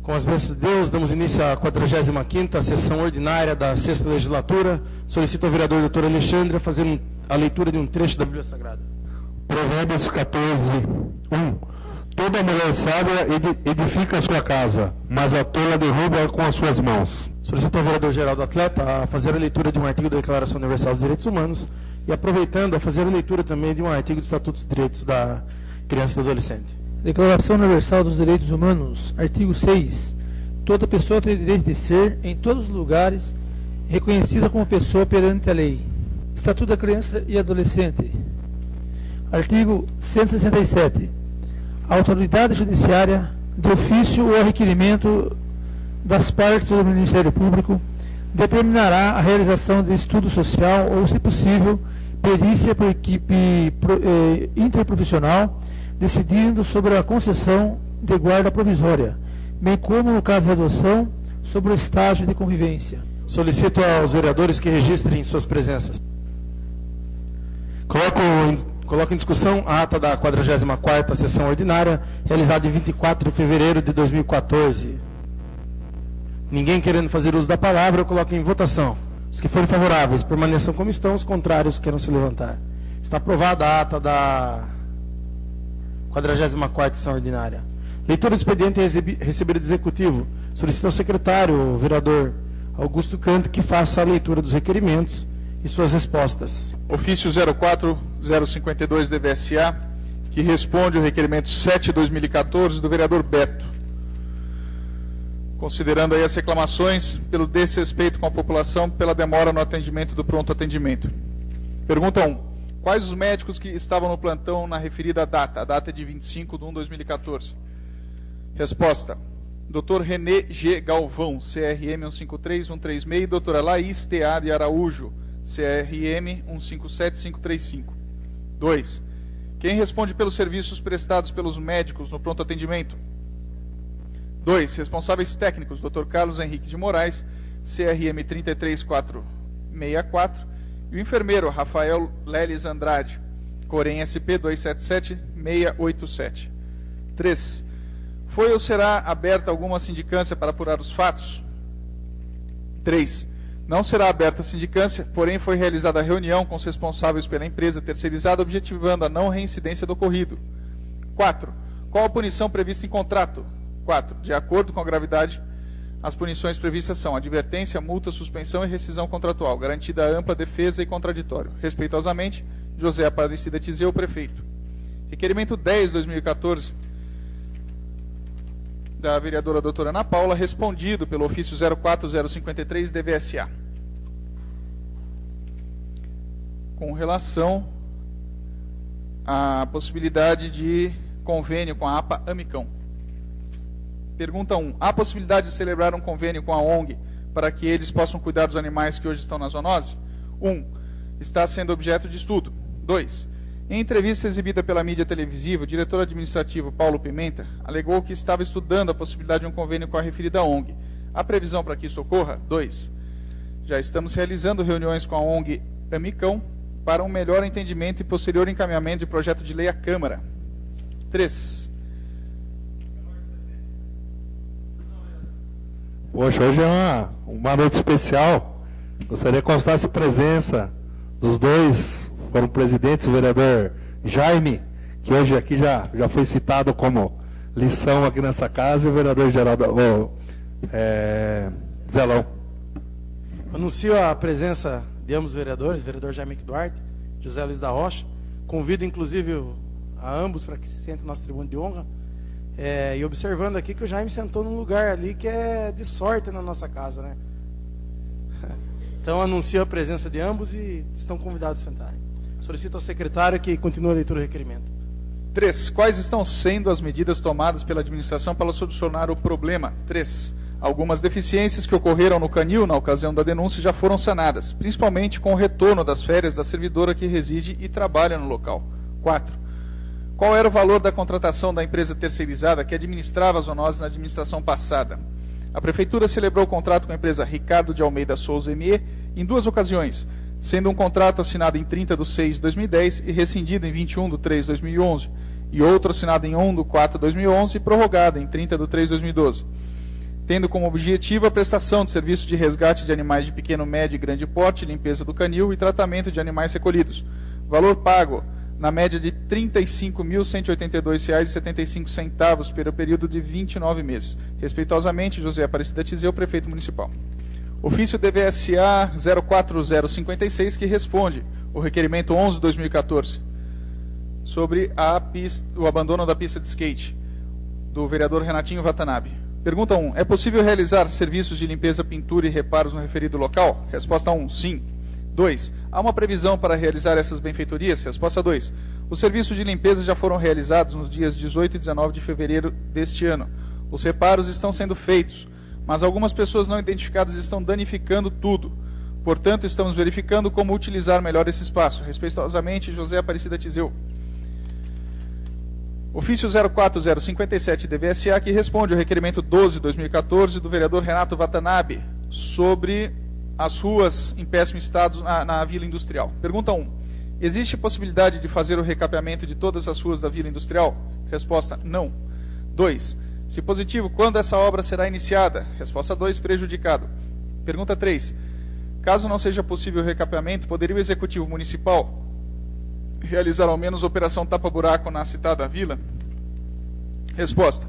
Com as bênçãos de Deus, damos início à 45ª sessão ordinária da 6ª legislatura. Solicito ao vereador doutor Alexandre a fazer a leitura de um trecho da Bíblia Sagrada. Provérbios 14:1. Toda mulher sábia edifica a sua casa, mas a tola derruba com as suas mãos. Solicito ao vereador Geraldo Atleta a fazer a leitura de um artigo da Declaração Universal dos Direitos Humanos e, aproveitando, a fazer a leitura também de um artigo do Estatuto dos Direitos da Criança e do Adolescente. Declaração Universal dos Direitos Humanos, artigo 6. Toda pessoa tem o direito de ser, em todos os lugares, reconhecida como pessoa perante a lei. Estatuto da Criança e Adolescente. Artigo 167. A autoridade judiciária, de ofício ou a requerimento das partes do Ministério Público, determinará a realização de estudo social ou, se possível, perícia por equipe interprofissional, decidindo sobre a concessão de guarda provisória, bem como, no caso de adoção, sobre o estágio de convivência. Solicito aos vereadores que registrem suas presenças. Coloco em discussão a ata da 44ª sessão ordinária, realizada em 24 de fevereiro de 2014. Ninguém querendo fazer uso da palavra, eu coloco em votação. Os que forem favoráveis permaneçam como estão, os contrários queiram se levantar. Está aprovada a ata da 44ª sessão ordinária. Leitura do expediente recebido do Executivo. Solicito ao secretário, o vereador Augusto Canto, que faça a leitura dos requerimentos e suas respostas. Ofício 04052 DVSA, que responde ao requerimento 7/2014 do vereador Beto. Considerando aí as reclamações pelo desrespeito com a população, pela demora no atendimento do pronto atendimento. Pergunta 1. Quais os médicos que estavam no plantão na referida data? A data é de 25/1/2014. Resposta. Dr. René G. Galvão, CRM 153136, doutora Laís T.A. de Araújo, CRM 157535. 2. Quem responde pelos serviços prestados pelos médicos no pronto atendimento? 2. Responsáveis técnicos, Dr. Carlos Henrique de Moraes, CRM 33464, e o enfermeiro Rafael Leles Andrade, Corém SP 277687. 3. Foi ou será aberta alguma sindicância para apurar os fatos? 3. Não será aberta a sindicância, porém foi realizada a reunião com os responsáveis pela empresa terceirizada, objetivando a não reincidência do ocorrido. 4. Qual a punição prevista em contrato? 4. De acordo com a gravidade, as punições previstas são advertência, multa, suspensão e rescisão contratual, garantida a ampla defesa e contraditório. Respeitosamente, José Aparecida Tizeu, prefeito. Requerimento 10/2014, da vereadora doutora Ana Paula, respondido pelo ofício 04053 DVSA. Com relação à possibilidade de convênio com a APA Amicão. Pergunta 1. Há possibilidade de celebrar um convênio com a ONG para que eles possam cuidar dos animais que hoje estão na zoonose? 1. Está sendo objeto de estudo. 2. Em entrevista exibida pela mídia televisiva, o diretor administrativo Paulo Pimenta alegou que estava estudando a possibilidade de um convênio com a referida ONG. Há previsão para que isso ocorra? 2. Já estamos realizando reuniões com a ONG Amicão para um melhor entendimento e posterior encaminhamento de projeto de lei à Câmara. 3. Poxa, hoje é uma noite especial. Gostaria que constasse a presença dos dois, foram presidentes, o vereador Jaime, que hoje aqui já foi citado como lição aqui nessa casa, e o vereador Zelão. Anuncio a presença de ambos os vereadores, vereador Jaime Duarte, José Luiz da Rocha. Convido, inclusive, a ambos para que se sentem no nosso tribuno de honra. E observando aqui que o Jaime sentou num lugar ali que é de sorte na nossa casa, né? Então anuncio a presença de ambos e estão convidados a sentarem. Solicito ao secretário que continue a leitura do requerimento. 3. Quais estão sendo as medidas tomadas pela administração para solucionar o problema? 3. Algumas deficiências que ocorreram no canil na ocasião da denúncia já foram sanadas, principalmente com o retorno das férias da servidora que reside e trabalha no local. 4. Qual era o valor da contratação da empresa terceirizada que administrava as zoonoses na administração passada? A Prefeitura celebrou o contrato com a empresa Ricardo de Almeida Souza ME em 2 ocasiões, sendo um contrato assinado em 30/6/2010 e rescindido em 21/3/2011, e outro assinado em 1/4/2011 e prorrogado em 30/3/2012. tendo como objetivo a prestação de serviço de resgate de animais de pequeno, médio e grande porte, limpeza do canil e tratamento de animais recolhidos. Valor pago na média de R$ 35.182,75 pelo período de 29 meses. Respeitosamente, José Aparecida Tizeu, Prefeito Municipal. Ofício DVSA 04056, que responde o requerimento 11/2014 sobre o abandono da pista de skate, do vereador Renatinho Watanabe. Pergunta 1. É possível realizar serviços de limpeza, pintura e reparos no referido local? Resposta 1. Sim. 2. Há uma previsão para realizar essas benfeitorias? Resposta 2. Os serviços de limpeza já foram realizados nos dias 18 e 19 de fevereiro deste ano. Os reparos estão sendo feitos, mas algumas pessoas não identificadas estão danificando tudo. Portanto, estamos verificando como utilizar melhor esse espaço. Respeitosamente, José Aparecida Tizeu. Ofício 04057 DVSA, que responde ao requerimento 12/2014 do vereador Renato Watanabe sobre as ruas em péssimo estado na Vila Industrial. Pergunta 1. Existe possibilidade de fazer o recapeamento de todas as ruas da Vila Industrial? Resposta: não. 2. Se positivo, quando essa obra será iniciada? Resposta 2, prejudicado. Pergunta 3. Caso não seja possível o recapeamento, poderia o Executivo Municipal realizar ao menos operação tapa-buraco na citada vila? Resposta: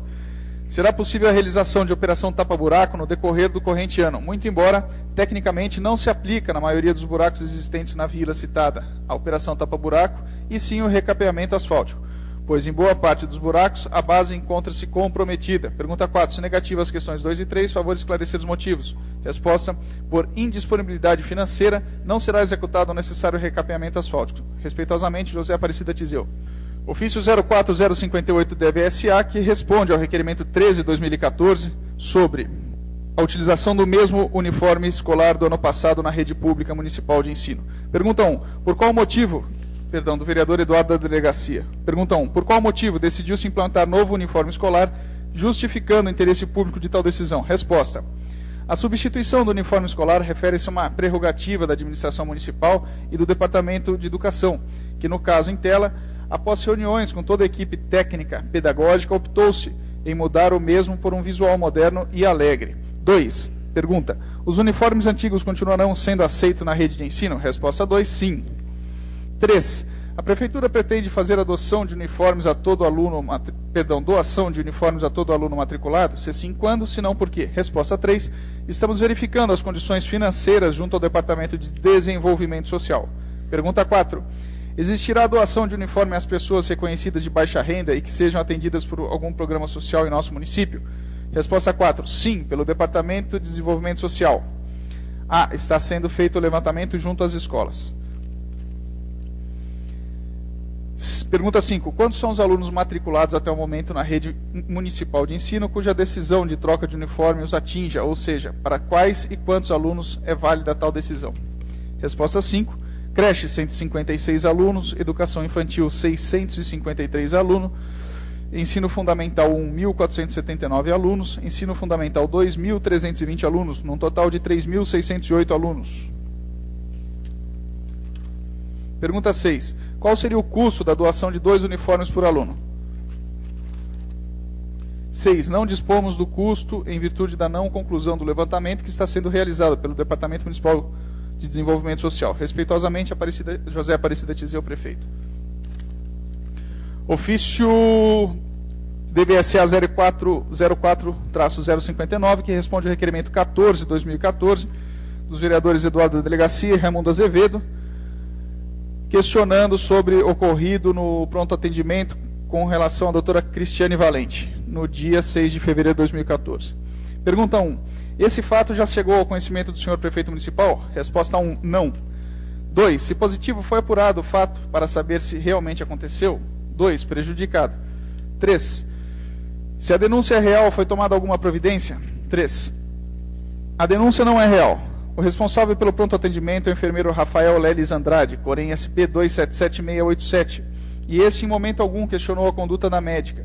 será possível a realização de operação tapa-buraco no decorrer do corrente ano, muito embora, tecnicamente, não se aplica na maioria dos buracos existentes na vila citada a operação tapa-buraco, e sim o recapeamento asfáltico, pois em boa parte dos buracos a base encontra-se comprometida. Pergunta 4. Se negativo às questões 2 e 3, favor esclarecer os motivos. Resposta: por indisponibilidade financeira, não será executado o necessário recapeamento asfáltico. Respeitosamente, José Aparecida Tizeu. Ofício 04058 DVSA, que responde ao requerimento 13/2014 sobre a utilização do mesmo uniforme escolar do ano passado na rede pública municipal de ensino. Pergunta 1. Por qual motivo... do vereador Eduardo da Delegacia. Pergunta 1. Por qual motivo decidiu-se implantar novo uniforme escolar, justificando o interesse público de tal decisão? Resposta: a substituição do uniforme escolar refere-se a uma prerrogativa da administração municipal e do Departamento de Educação, que no caso em tela, após reuniões com toda a equipe técnica pedagógica, optou-se em mudar o mesmo por um visual moderno e alegre. 2. Pergunta: os uniformes antigos continuarão sendo aceitos na rede de ensino? Resposta 2, sim. 3. A Prefeitura pretende fazer doação de uniformes a todo aluno matriculado? Se sim, quando? Se não, por quê? Resposta 3. Estamos verificando as condições financeiras junto ao Departamento de Desenvolvimento Social. Pergunta 4. Existirá a doação de uniforme às pessoas reconhecidas de baixa renda e que sejam atendidas por algum programa social em nosso município? Resposta 4. Sim, pelo Departamento de Desenvolvimento Social. A. Está sendo feito o levantamento junto às escolas. Pergunta 5. Quantos são os alunos matriculados até o momento na rede municipal de ensino cuja decisão de troca de uniforme os atinja, ou seja, para quais e quantos alunos é válida tal decisão? Resposta 5. Creche, 156 alunos, educação infantil, 653 alunos, ensino fundamental 1, 1.479 alunos, ensino fundamental 2, 1.320 alunos, num total de 3.608 alunos. Pergunta 6. Qual seria o custo da doação de 2 uniformes por aluno? 6. Não dispomos do custo em virtude da não conclusão do levantamento que está sendo realizado pelo Departamento Municipal de Desenvolvimento Social. Respeitosamente, José Aparecida Tizeu, Prefeito. Ofício DVSA 0404-059, que responde ao requerimento 14/2014, dos vereadores Eduardo da Delegacia e Raimundo Azevedo, questionando sobre o ocorrido no pronto atendimento com relação à doutora Cristiane Valente, no dia 6 de fevereiro de 2014. Pergunta 1. Esse fato já chegou ao conhecimento do senhor prefeito municipal? Resposta 1, não. 2. Se positivo, foi apurado o fato para saber se realmente aconteceu? 2. Prejudicado. 3. Se a denúncia é real, foi tomada alguma providência? 3. A denúncia não é real. O responsável pelo pronto atendimento é o enfermeiro Rafael Leles Andrade, Corém SP 277687, e este em momento algum questionou a conduta da médica,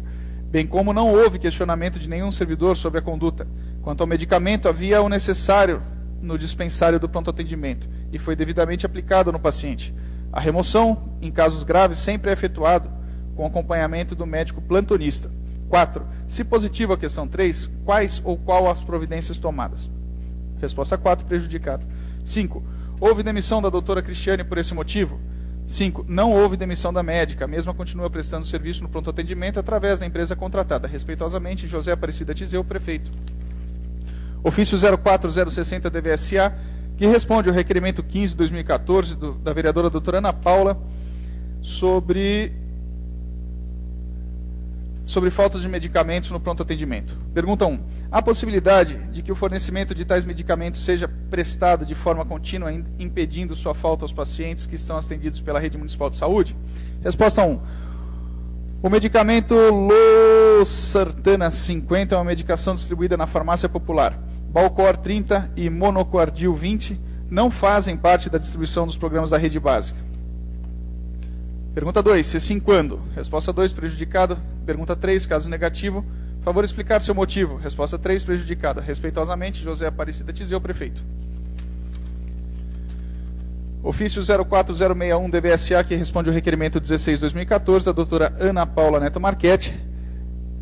bem como não houve questionamento de nenhum servidor sobre a conduta. Quanto ao medicamento, havia o necessário no dispensário do pronto atendimento e foi devidamente aplicado no paciente. A remoção, em casos graves, sempre é efetuado com acompanhamento do médico plantonista. 4. Se positivo a questão 3, quais ou qual as providências tomadas? Resposta 4, prejudicado. 5. Houve demissão da doutora Cristiane por esse motivo? 5. Não houve demissão da médica. A mesma continua prestando serviço no pronto atendimento através da empresa contratada. Respeitosamente, José Aparecida Tizeu, prefeito. Ofício 04060 DVSA, que responde ao requerimento 15 de 2014 da vereadora doutora Ana Paula sobre faltas de medicamentos no pronto atendimento. Pergunta 1. Há possibilidade de que o fornecimento de tais medicamentos seja prestado de forma contínua, impedindo sua falta aos pacientes que estão atendidos pela Rede Municipal de Saúde? Resposta 1. O medicamento Losartana 50 é uma medicação distribuída na farmácia popular. Balcor 30 e Monocoardil 20 não fazem parte da distribuição dos programas da rede básica. Pergunta 2. Se sim, quando? Resposta 2, prejudicado. Pergunta 3, caso negativo. Favor explicar seu motivo. Resposta 3, prejudicada. Respeitosamente, José Aparecida Tizeu, prefeito. Ofício 04061 DVSA, que responde ao requerimento 16/2014 da doutora Ana Paula Neto Marchetti,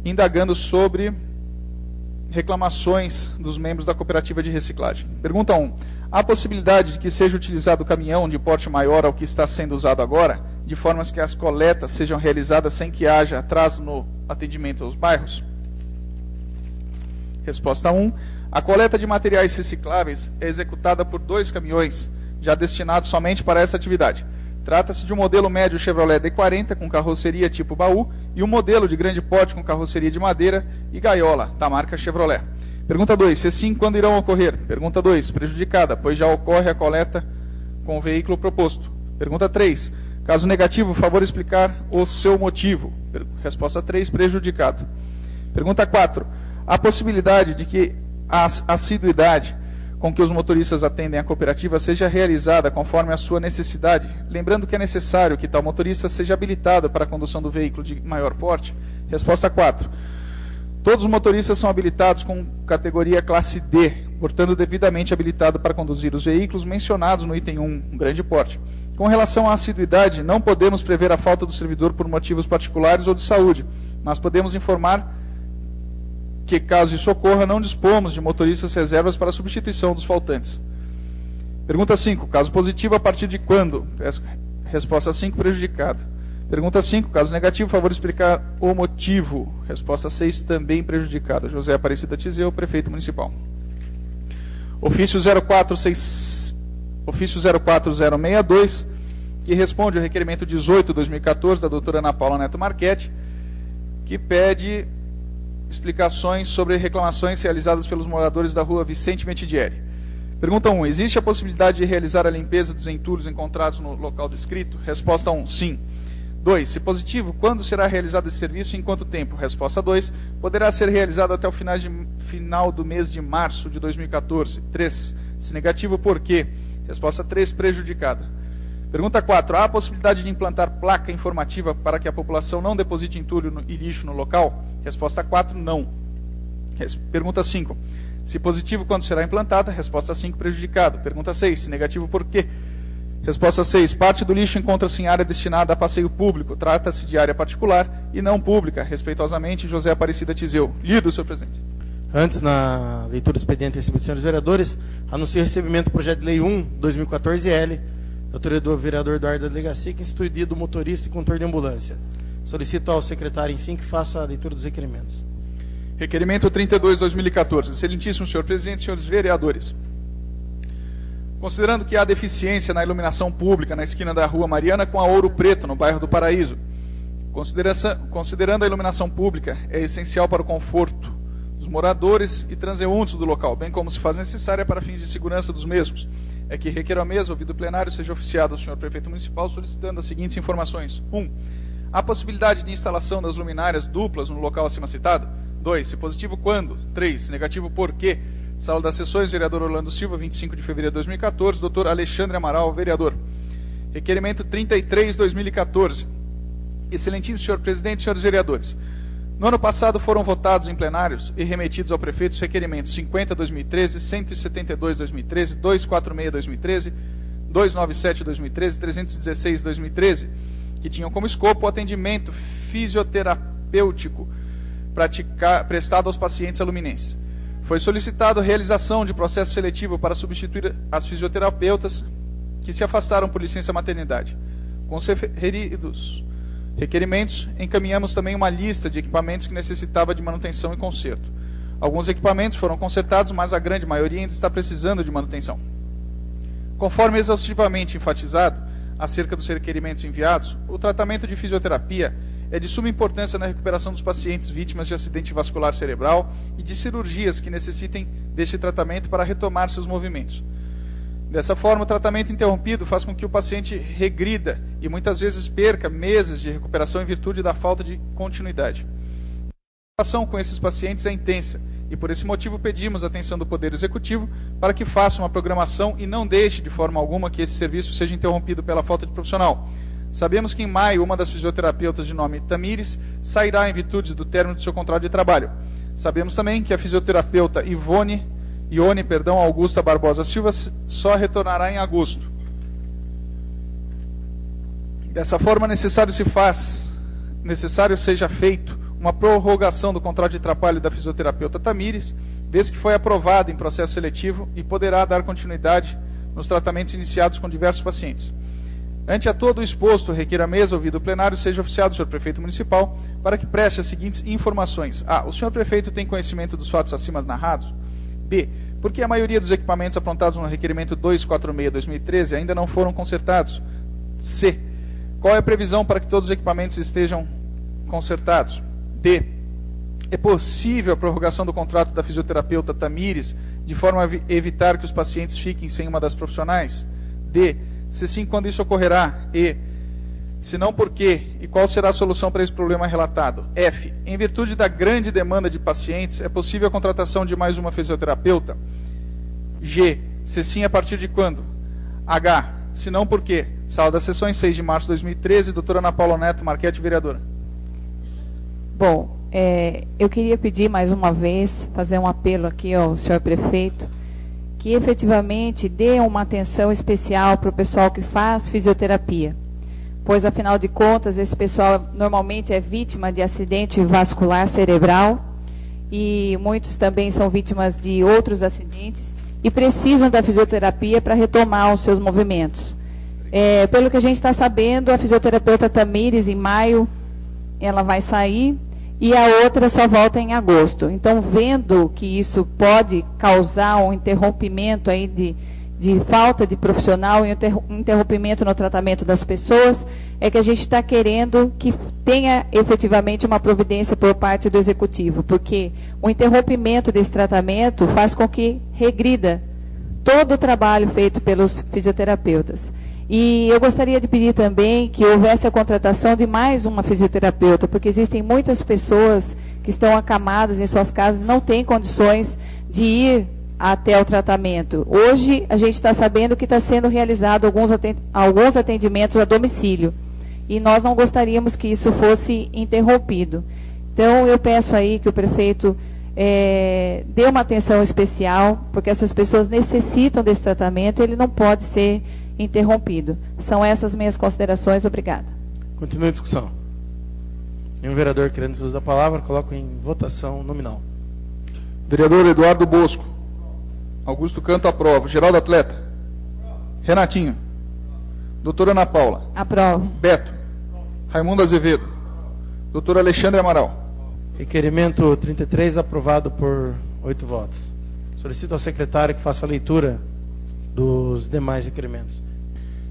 indagando sobre reclamações dos membros da cooperativa de reciclagem. Pergunta 1. Há possibilidade de que seja utilizado caminhão de porte maior ao que está sendo usado agora, de forma que as coletas sejam realizadas sem que haja atraso no atendimento aos bairros? Resposta 1. A coleta de materiais recicláveis é executada por 2 caminhões, já destinados somente para essa atividade. Trata-se de um modelo médio Chevrolet D40 com carroceria tipo baú e um modelo de grande porte com carroceria de madeira e gaiola, da marca Chevrolet. Pergunta 2. Se sim, quando irão ocorrer? Pergunta 2. Prejudicada, pois já ocorre a coleta com o veículo proposto. Pergunta 3. Caso negativo, favor explicar o seu motivo. Resposta 3. Prejudicado. Pergunta 4. Há possibilidade de que a assiduidade com que os motoristas atendem a cooperativa seja realizada conforme a sua necessidade, lembrando que é necessário que tal motorista seja habilitado para a condução do veículo de maior porte? Resposta 4. Todos os motoristas são habilitados com categoria classe D, portanto devidamente habilitado para conduzir os veículos mencionados no item 1, um grande porte. Com relação à assiduidade, não podemos prever a falta do servidor por motivos particulares ou de saúde, mas podemos informar que, caso isso ocorra, não dispomos de motoristas reservas para a substituição dos faltantes. Pergunta 5. Caso positivo, a partir de quando? Resposta 5, prejudicado. Pergunta 5. Caso negativo, favor explicar o motivo. Resposta 6, também prejudicado. José Aparecida Tizeu, prefeito municipal. Ofício 04062, que responde ao requerimento 18/2014 da doutora Ana Paula Neto Marchetti, que pede explicações sobre reclamações realizadas pelos moradores da rua Vicente Metidieri. Pergunta 1. Existe a possibilidade de realizar a limpeza dos entulhos encontrados no local descrito? Resposta 1. Sim. 2. Se positivo, quando será realizado esse serviço e em quanto tempo? Resposta 2. Poderá ser realizado até o final do mês de março de 2014. 3. Se negativo, por quê? Resposta 3. Prejudicada. Pergunta 4. Há a possibilidade de implantar placa informativa para que a população não deposite entulho e lixo no local? Resposta 4. Não. Pergunta 5. Se positivo, quando será implantada? Resposta 5. Prejudicado. Pergunta 6. Se negativo, por quê? Resposta 6. Parte do lixo encontra-se em área destinada a passeio público. Trata-se de área particular e não pública. Respeitosamente, José Aparecida Tizeu. Lido, senhor presidente. Antes, na leitura do expediente recebido dos senhores vereadores, anuncio o recebimento do projeto de lei 1/2014-L, autoria do vereador Eduardo da Delegacia, que institui dia do motorista e condutor de ambulância. Solicito ao secretário, enfim, que faça a leitura dos requerimentos. Requerimento 32/2014. Excelentíssimo senhor presidente, senhores vereadores. Considerando que há deficiência na iluminação pública na esquina da Rua Mariana com a Ouro Preto, no bairro do Paraíso, considerando a iluminação pública é essencial para o conforto dos moradores e transeuntes do local, bem como se faz necessária para fins de segurança dos mesmos, é que requeiro à mesa, ouvido o plenário, seja oficiado ao senhor prefeito municipal solicitando as seguintes informações. 1. Há possibilidade de instalação das luminárias duplas no local acima citado? 2. Se positivo, quando? 3. Se negativo, por quê? Sala das Sessões, vereador Orlando Silva, 25 de fevereiro de 2014, doutor Alexandre Amaral, vereador. Requerimento 33/2014. Excelentíssimo senhor presidente, senhores vereadores. No ano passado foram votados em plenários e remetidos ao prefeito os requerimentos 50/2013, 172/2013, 246/2013, 297/2013, 316/2013, que tinham como escopo o atendimento fisioterapêutico prestado aos pacientes aluminenses. Foi solicitado a realização de processo seletivo para substituir as fisioterapeutas que se afastaram por licença maternidade. Com os referidos requerimentos, encaminhamos também uma lista de equipamentos que necessitava de manutenção e conserto. Alguns equipamentos foram consertados, mas a grande maioria ainda está precisando de manutenção. Conforme exaustivamente enfatizado acerca dos requerimentos enviados, o tratamento de fisioterapia é de suma importância na recuperação dos pacientes vítimas de acidente vascular cerebral e de cirurgias que necessitem deste tratamento para retomar seus movimentos. Dessa forma, o tratamento interrompido faz com que o paciente regrida e muitas vezes perca meses de recuperação em virtude da falta de continuidade. A relação com esses pacientes é intensa e por esse motivo pedimos a atenção do Poder Executivo para que faça uma programação e não deixe de forma alguma que esse serviço seja interrompido pela falta de profissional. Sabemos que em maio uma das fisioterapeutas de nome Tamires sairá em virtude do término do seu contrato de trabalho. Sabemos também que a fisioterapeuta Ione Augusta Barbosa Silva só retornará em agosto. Dessa forma, necessário seja feito uma prorrogação do contrato de trabalho da fisioterapeuta Tamires, vez que foi aprovada em processo seletivo e poderá dar continuidade nos tratamentos iniciados com diversos pacientes. Ante a todo o exposto, requer a mesa, ouvido o plenário, seja oficiado o senhor prefeito municipal para que preste as seguintes informações. A. O senhor prefeito tem conhecimento dos fatos acima narrados? B. Por que a maioria dos equipamentos aprontados no requerimento 246/2013 ainda não foram consertados? C. Qual é a previsão para que todos os equipamentos estejam consertados? D. É possível a prorrogação do contrato da fisioterapeuta Tamires de forma a evitar que os pacientes fiquem sem uma das profissionais? D. Se sim, quando isso ocorrerá? E, se não, por quê? E qual será a solução para esse problema relatado? F. Em virtude da grande demanda de pacientes, é possível a contratação de mais uma fisioterapeuta? G. Se sim, a partir de quando? H. Se não, por quê? Sala das sessões, 6 de março de 2013, doutora Ana Paula Neto Marchetti, vereadora. Bom, eu queria pedir mais uma vez, fazer um apelo aqui ao senhor prefeito, que efetivamente dê uma atenção especial para o pessoal que faz fisioterapia, pois, afinal de contas, esse pessoal normalmente é vítima de acidente vascular cerebral e muitos também são vítimas de outros acidentes e precisam da fisioterapia para retomar os seus movimentos. Pelo que a gente está sabendo, a fisioterapeuta Tamires, em maio, ela vai sair e a outra só volta em agosto. Então, vendo que isso pode causar um interrompimento aí de falta de profissional e um interrompimento no tratamento das pessoas, é que a gente está querendo que tenha efetivamente uma providência por parte do Executivo, porque o interrompimento desse tratamento faz com que regrida todo o trabalho feito pelos fisioterapeutas. E eu gostaria de pedir também que houvesse a contratação de mais uma fisioterapeuta, porque existem muitas pessoas que estão acamadas em suas casas e não têm condições de ir até o tratamento. Hoje, a gente está sabendo que está sendo realizado alguns atendimentos a domicílio, e nós não gostaríamos que isso fosse interrompido. Então, eu peço aí que o prefeito dê uma atenção especial, porque essas pessoas necessitam desse tratamento e ele não pode ser interrompido. São essas minhas considerações. Obrigada. Continua a discussão. Nenhum vereador querendo uso da palavra, coloco em votação nominal. Vereador Eduardo Bosco. Augusto Canto, aprova. Geraldo Atleta. Renatinho. Doutora Ana Paula. Aprovo. Beto. Raimundo Azevedo. Doutor Alexandre Amaral. Requerimento 33, aprovado por 8 votos. Solicito ao secretário que faça a leitura dos demais requerimentos.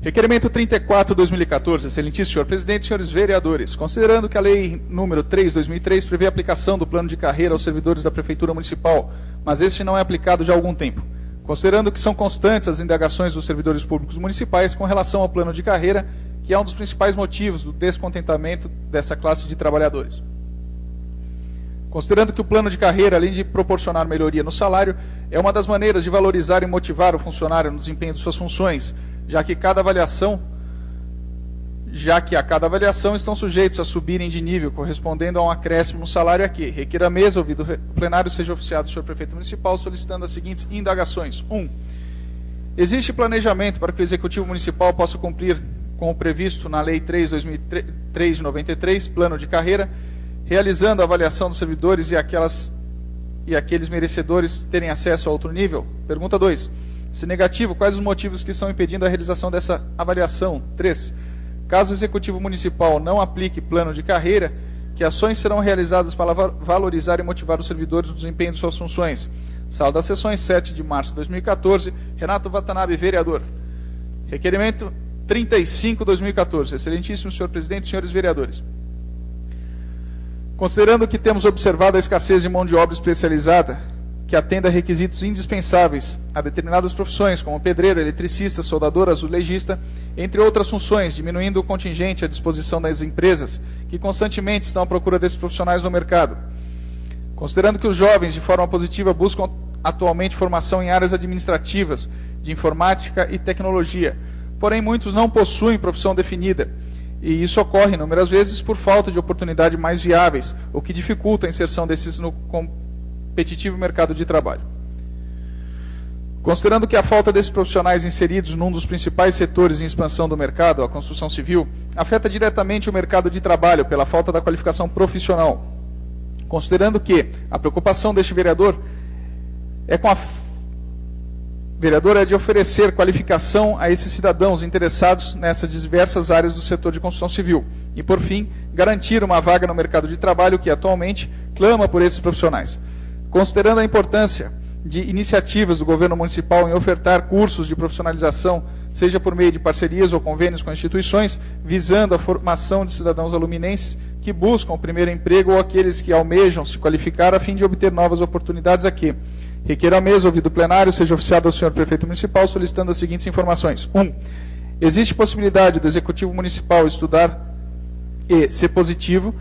Requerimento 34, 2014. Excelentíssimo senhor presidente, senhores vereadores, considerando que a lei número 3/2003 prevê a aplicação do plano de carreira aos servidores da Prefeitura Municipal, mas este não é aplicado já há algum tempo. Considerando que são constantes as indagações dos servidores públicos municipais com relação ao plano de carreira, que é um dos principais motivos do descontentamento dessa classe de trabalhadores. Considerando que o plano de carreira, além de proporcionar melhoria no salário, é uma das maneiras de valorizar e motivar o funcionário no desempenho de suas funções, já que a cada avaliação estão sujeitos a subirem de nível, correspondendo a um acréscimo no salário aqui. Requer a mesa, ouvido o plenário, seja oficiado o senhor prefeito municipal, solicitando as seguintes indagações. 1. Existe planejamento para que o Executivo Municipal possa cumprir com o previsto na Lei 3/2003 de 93, plano de carreira, realizando a avaliação dos servidores e aqueles merecedores terem acesso a outro nível? Pergunta 2. Se negativo, quais os motivos que estão impedindo a realização dessa avaliação? 3. Caso o Executivo Municipal não aplique plano de carreira, que ações serão realizadas para valorizar e motivar os servidores no desempenho de suas funções? Sala das Sessões, 7 de março de 2014. Renato Watanabe, vereador. Requerimento 35/2014. Excelentíssimo senhor presidente, senhores vereadores. Considerando que temos observado a escassez de mão de obra especializada, que atenda a requisitos indispensáveis a determinadas profissões, como pedreiro, eletricista, soldador, azulejista, entre outras funções, diminuindo o contingente à disposição das empresas, que constantemente estão à procura desses profissionais no mercado. Considerando que os jovens, de forma positiva, buscam atualmente formação em áreas administrativas, de informática e tecnologia, porém muitos não possuem profissão definida, e isso ocorre inúmeras vezes por falta de oportunidades mais viáveis, o que dificulta a inserção desses no competitivo mercado de trabalho. Considerando que a falta desses profissionais inseridos num dos principais setores em expansão do mercado, a construção civil, afeta diretamente o mercado de trabalho pela falta da qualificação profissional. Considerando que a preocupação deste vereador é de oferecer qualificação a esses cidadãos interessados nessas diversas áreas do setor de construção civil. E, por fim, garantir uma vaga no mercado de trabalho que atualmente clama por esses profissionais. Considerando a importância de iniciativas do governo municipal em ofertar cursos de profissionalização, seja por meio de parcerias ou convênios com instituições, visando a formação de cidadãos aluminenses que buscam o primeiro emprego ou aqueles que almejam se qualificar a fim de obter novas oportunidades aqui. Requer à mesa, ouvido o plenário, seja oficiado ao senhor prefeito municipal solicitando as seguintes informações. 1. Existe possibilidade do Executivo Municipal estudar e, se positivo,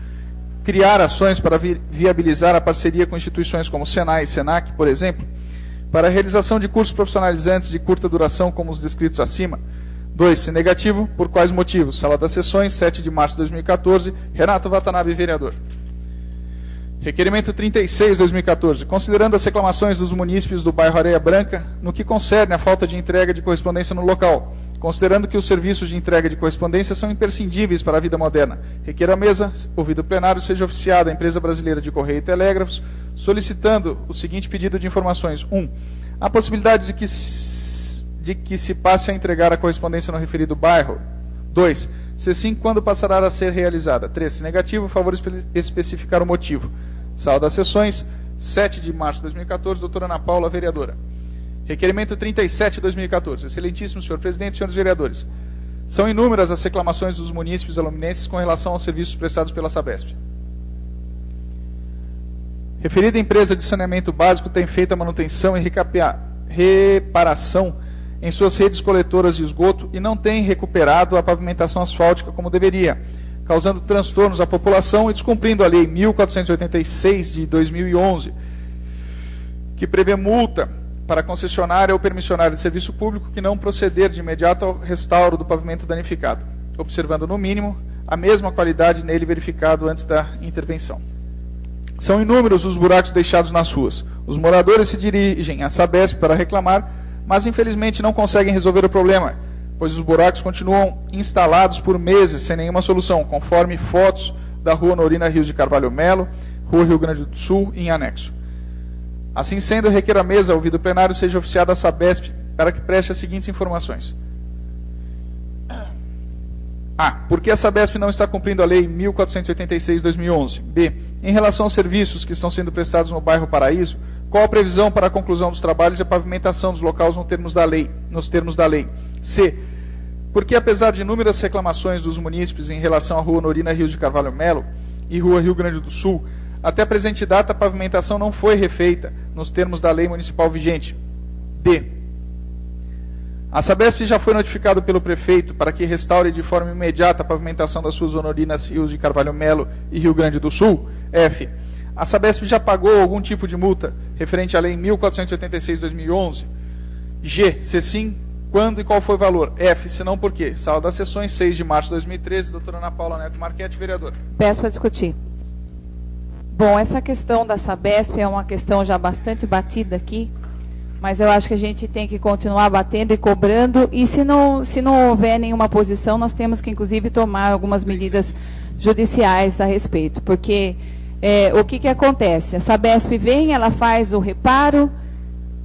criar ações para viabilizar a parceria com instituições como Senai e Senac, por exemplo, para a realização de cursos profissionalizantes de curta duração, como os descritos acima. 2. Se negativo, por quais motivos? Sala das Sessões, 7 de março de 2014. Renato Watanabe, vereador. Requerimento 36/2014. Considerando as reclamações dos munícipes do bairro Areia Branca no que concerne a falta de entrega de correspondência no local, considerando que os serviços de entrega de correspondência são imprescindíveis para a vida moderna, requer à mesa, ouvido o plenário, seja oficiada a Empresa Brasileira de Correio e Telégrafos, solicitando o seguinte pedido de informações. 1. A possibilidade de que se passe a entregar a correspondência no referido bairro. 2. Se sim, quando passará a ser realizada? 3. Se negativo, favor especificar o motivo. Sala das Sessões, 7 de março de 2014, doutora Ana Paula, vereadora. Requerimento 37/2014. Excelentíssimo senhor presidente, senhores vereadores. São inúmeras as reclamações dos munícipes aluminenses com relação aos serviços prestados pela Sabesp. Referida empresa de saneamento básico tem feito a manutenção e reparação em suas redes coletoras de esgoto e não tem recuperado a pavimentação asfáltica como deveria, causando transtornos à população e descumprindo a Lei 1486 de 2011, que prevê multa para a concessionária ou permissionária de serviço público que não proceder de imediato ao restauro do pavimento danificado, observando, no mínimo, a mesma qualidade nele verificado antes da intervenção. São inúmeros os buracos deixados nas ruas. Os moradores se dirigem à Sabesp para reclamar, mas infelizmente não conseguem resolver o problema, pois os buracos continuam instalados por meses sem nenhuma solução, conforme fotos da Rua Norina Rios de Carvalho Melo, Rua Rio Grande do Sul, em anexo. Assim sendo, requer à mesa, ouvido o plenário, seja oficiada a Sabesp para que preste as seguintes informações. A. Por que a Sabesp não está cumprindo a Lei 1486/2011? B. Em relação aos serviços que estão sendo prestados no bairro Paraíso, qual a previsão para a conclusão dos trabalhos e a pavimentação dos locais nos termos da lei? C. Porque, apesar de inúmeras reclamações dos munícipes em relação à Rua Norina Rios de Carvalho Melo e Rua Rio Grande do Sul, até a presente data a pavimentação não foi refeita nos termos da lei municipal vigente? D. A Sabesp já foi notificado pelo prefeito para que restaure de forma imediata a pavimentação das suas Norinas Rios de Carvalho Melo e Rio Grande do Sul? F. A Sabesp já pagou algum tipo de multa referente à Lei 1486/2011? G. Se sim, quando e qual foi o valor? F. Se não, por quê? Sala das Sessões, 6 de março de 2013, doutora Ana Paula Neto Marchetti, vereador. Peço para discutir. Bom, essa questão da Sabesp é uma questão já bastante batida aqui, mas eu acho que a gente tem que continuar batendo e cobrando, e se não houver nenhuma posição, nós temos que, inclusive, tomar algumas medidas judiciais a respeito, porque o que acontece? A Sabesp vem, ela faz o reparo,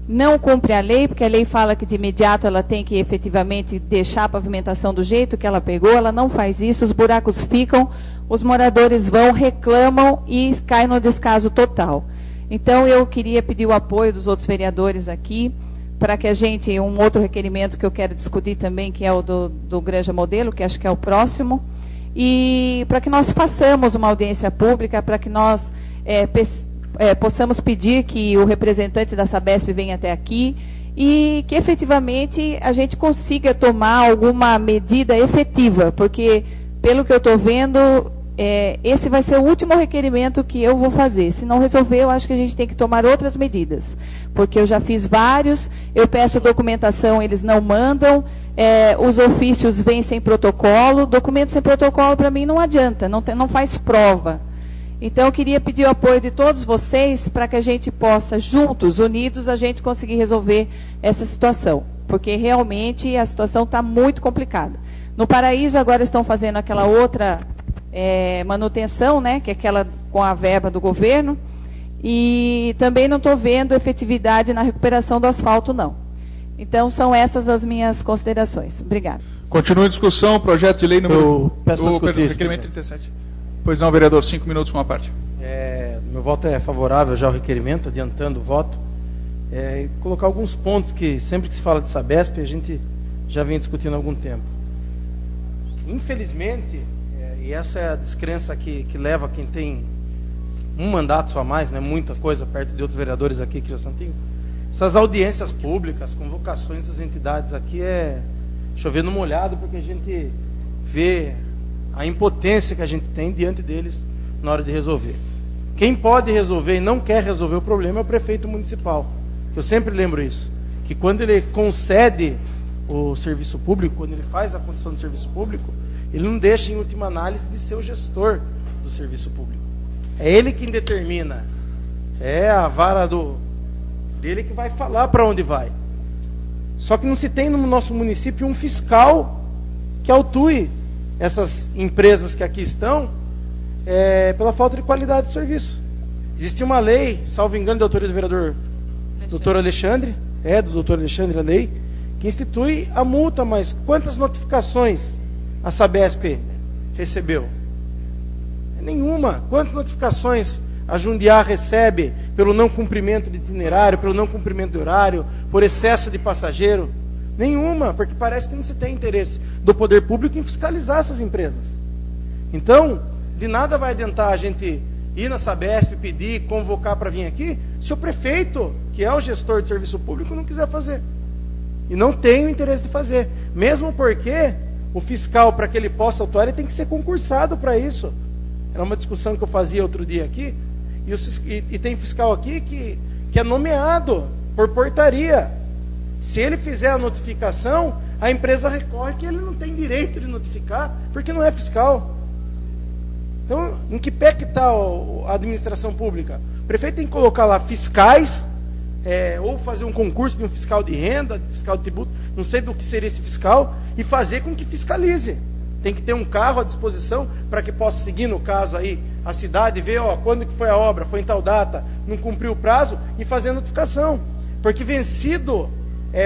não cumpre a lei, porque a lei fala que de imediato ela tem que efetivamente deixar a pavimentação do jeito que ela pegou, ela não faz isso, os buracos ficam, os moradores vão, reclamam e cai no descaso total. Então, eu queria pedir o apoio dos outros vereadores aqui, para que a gente, um outro requerimento que eu quero discutir também, que é o do Granja Modelo, que acho que é o próximo, e para que nós façamos uma audiência pública, para que nós possamos pedir que o representante da Sabesp venha até aqui e que efetivamente a gente consiga tomar alguma medida efetiva, porque, pelo que eu estou vendo, esse vai ser o último requerimento que eu vou fazer. Se não resolver, eu acho que a gente tem que tomar outras medidas, porque eu já fiz vários, eu peço documentação, eles não mandam, os ofícios vêm sem protocolo, documento sem protocolo para mim não adianta, não faz prova. Então, eu queria pedir o apoio de todos vocês para que a gente possa, juntos, unidos, a gente conseguir resolver essa situação, porque realmente a situação está muito complicada. No Paraíso, agora estão fazendo aquela outra manutenção, né, que é aquela com a verba do governo, e também não estou vendo efetividade na recuperação do asfalto, não. Então, são essas as minhas considerações. Obrigada. Continua a discussão, projeto de lei número... requerimento 37. Pois não, vereador, 5 minutos com a parte. Meu voto é favorável já ao requerimento, adiantando o voto. Colocar alguns pontos que, sempre que se fala de Sabesp, a gente já vem discutindo há algum tempo. Infelizmente, e essa é a descrença que leva quem tem um mandato só a mais, né, muita coisa perto de outros vereadores aqui que já são antigos. Essas audiências públicas, convocações das entidades aqui é chover no molhado, porque a gente vê a impotência que a gente tem diante deles na hora de resolver. Quem pode resolver e não quer resolver o problema é o prefeito municipal. Eu sempre lembro isso, que quando ele concede o serviço público, quando ele faz a concessão de serviço público, ele não deixa, em última análise, de ser o gestor do serviço público. É ele quem determina, é a vara dele que vai falar para onde vai. Só que não se tem no nosso município um fiscal que autue essas empresas que aqui estão pela falta de qualidade do serviço. Existe uma lei, salvo engano, da autoria do vereador doutor Alexandre, do doutor Alexandre, a lei, que institui a multa, mas quantas notificações a Sabesp recebeu? Nenhuma. Quantas notificações a Jundiá recebe pelo não cumprimento de itinerário, pelo não cumprimento de horário, por excesso de passageiro? Nenhuma, porque parece que não se tem interesse do poder público em fiscalizar essas empresas. Então, de nada vai adiantar a gente ir na Sabesp, pedir, convocar para vir aqui, se o prefeito, que é o gestor de serviço público, não quiser fazer. E não tem o interesse de fazer. Mesmo porque o fiscal, para que ele possa atuar, ele tem que ser concursado para isso. Era uma discussão que eu fazia outro dia aqui, e tem fiscal aqui que é nomeado por portaria. Se ele fizer a notificação, a empresa recorre que ele não tem direito de notificar, porque não é fiscal. Então, em que pé que está a administração pública? O prefeito tem que colocar lá fiscais, ou fazer um concurso de um fiscal de renda, de fiscal de tributo, não sei do que seria esse fiscal, e fazer com que fiscalize. Tem que ter um carro à disposição para que possa seguir, no caso aí, a cidade, ver quando que foi a obra, foi em tal data, não cumpriu o prazo, e fazer a notificação. Porque vencido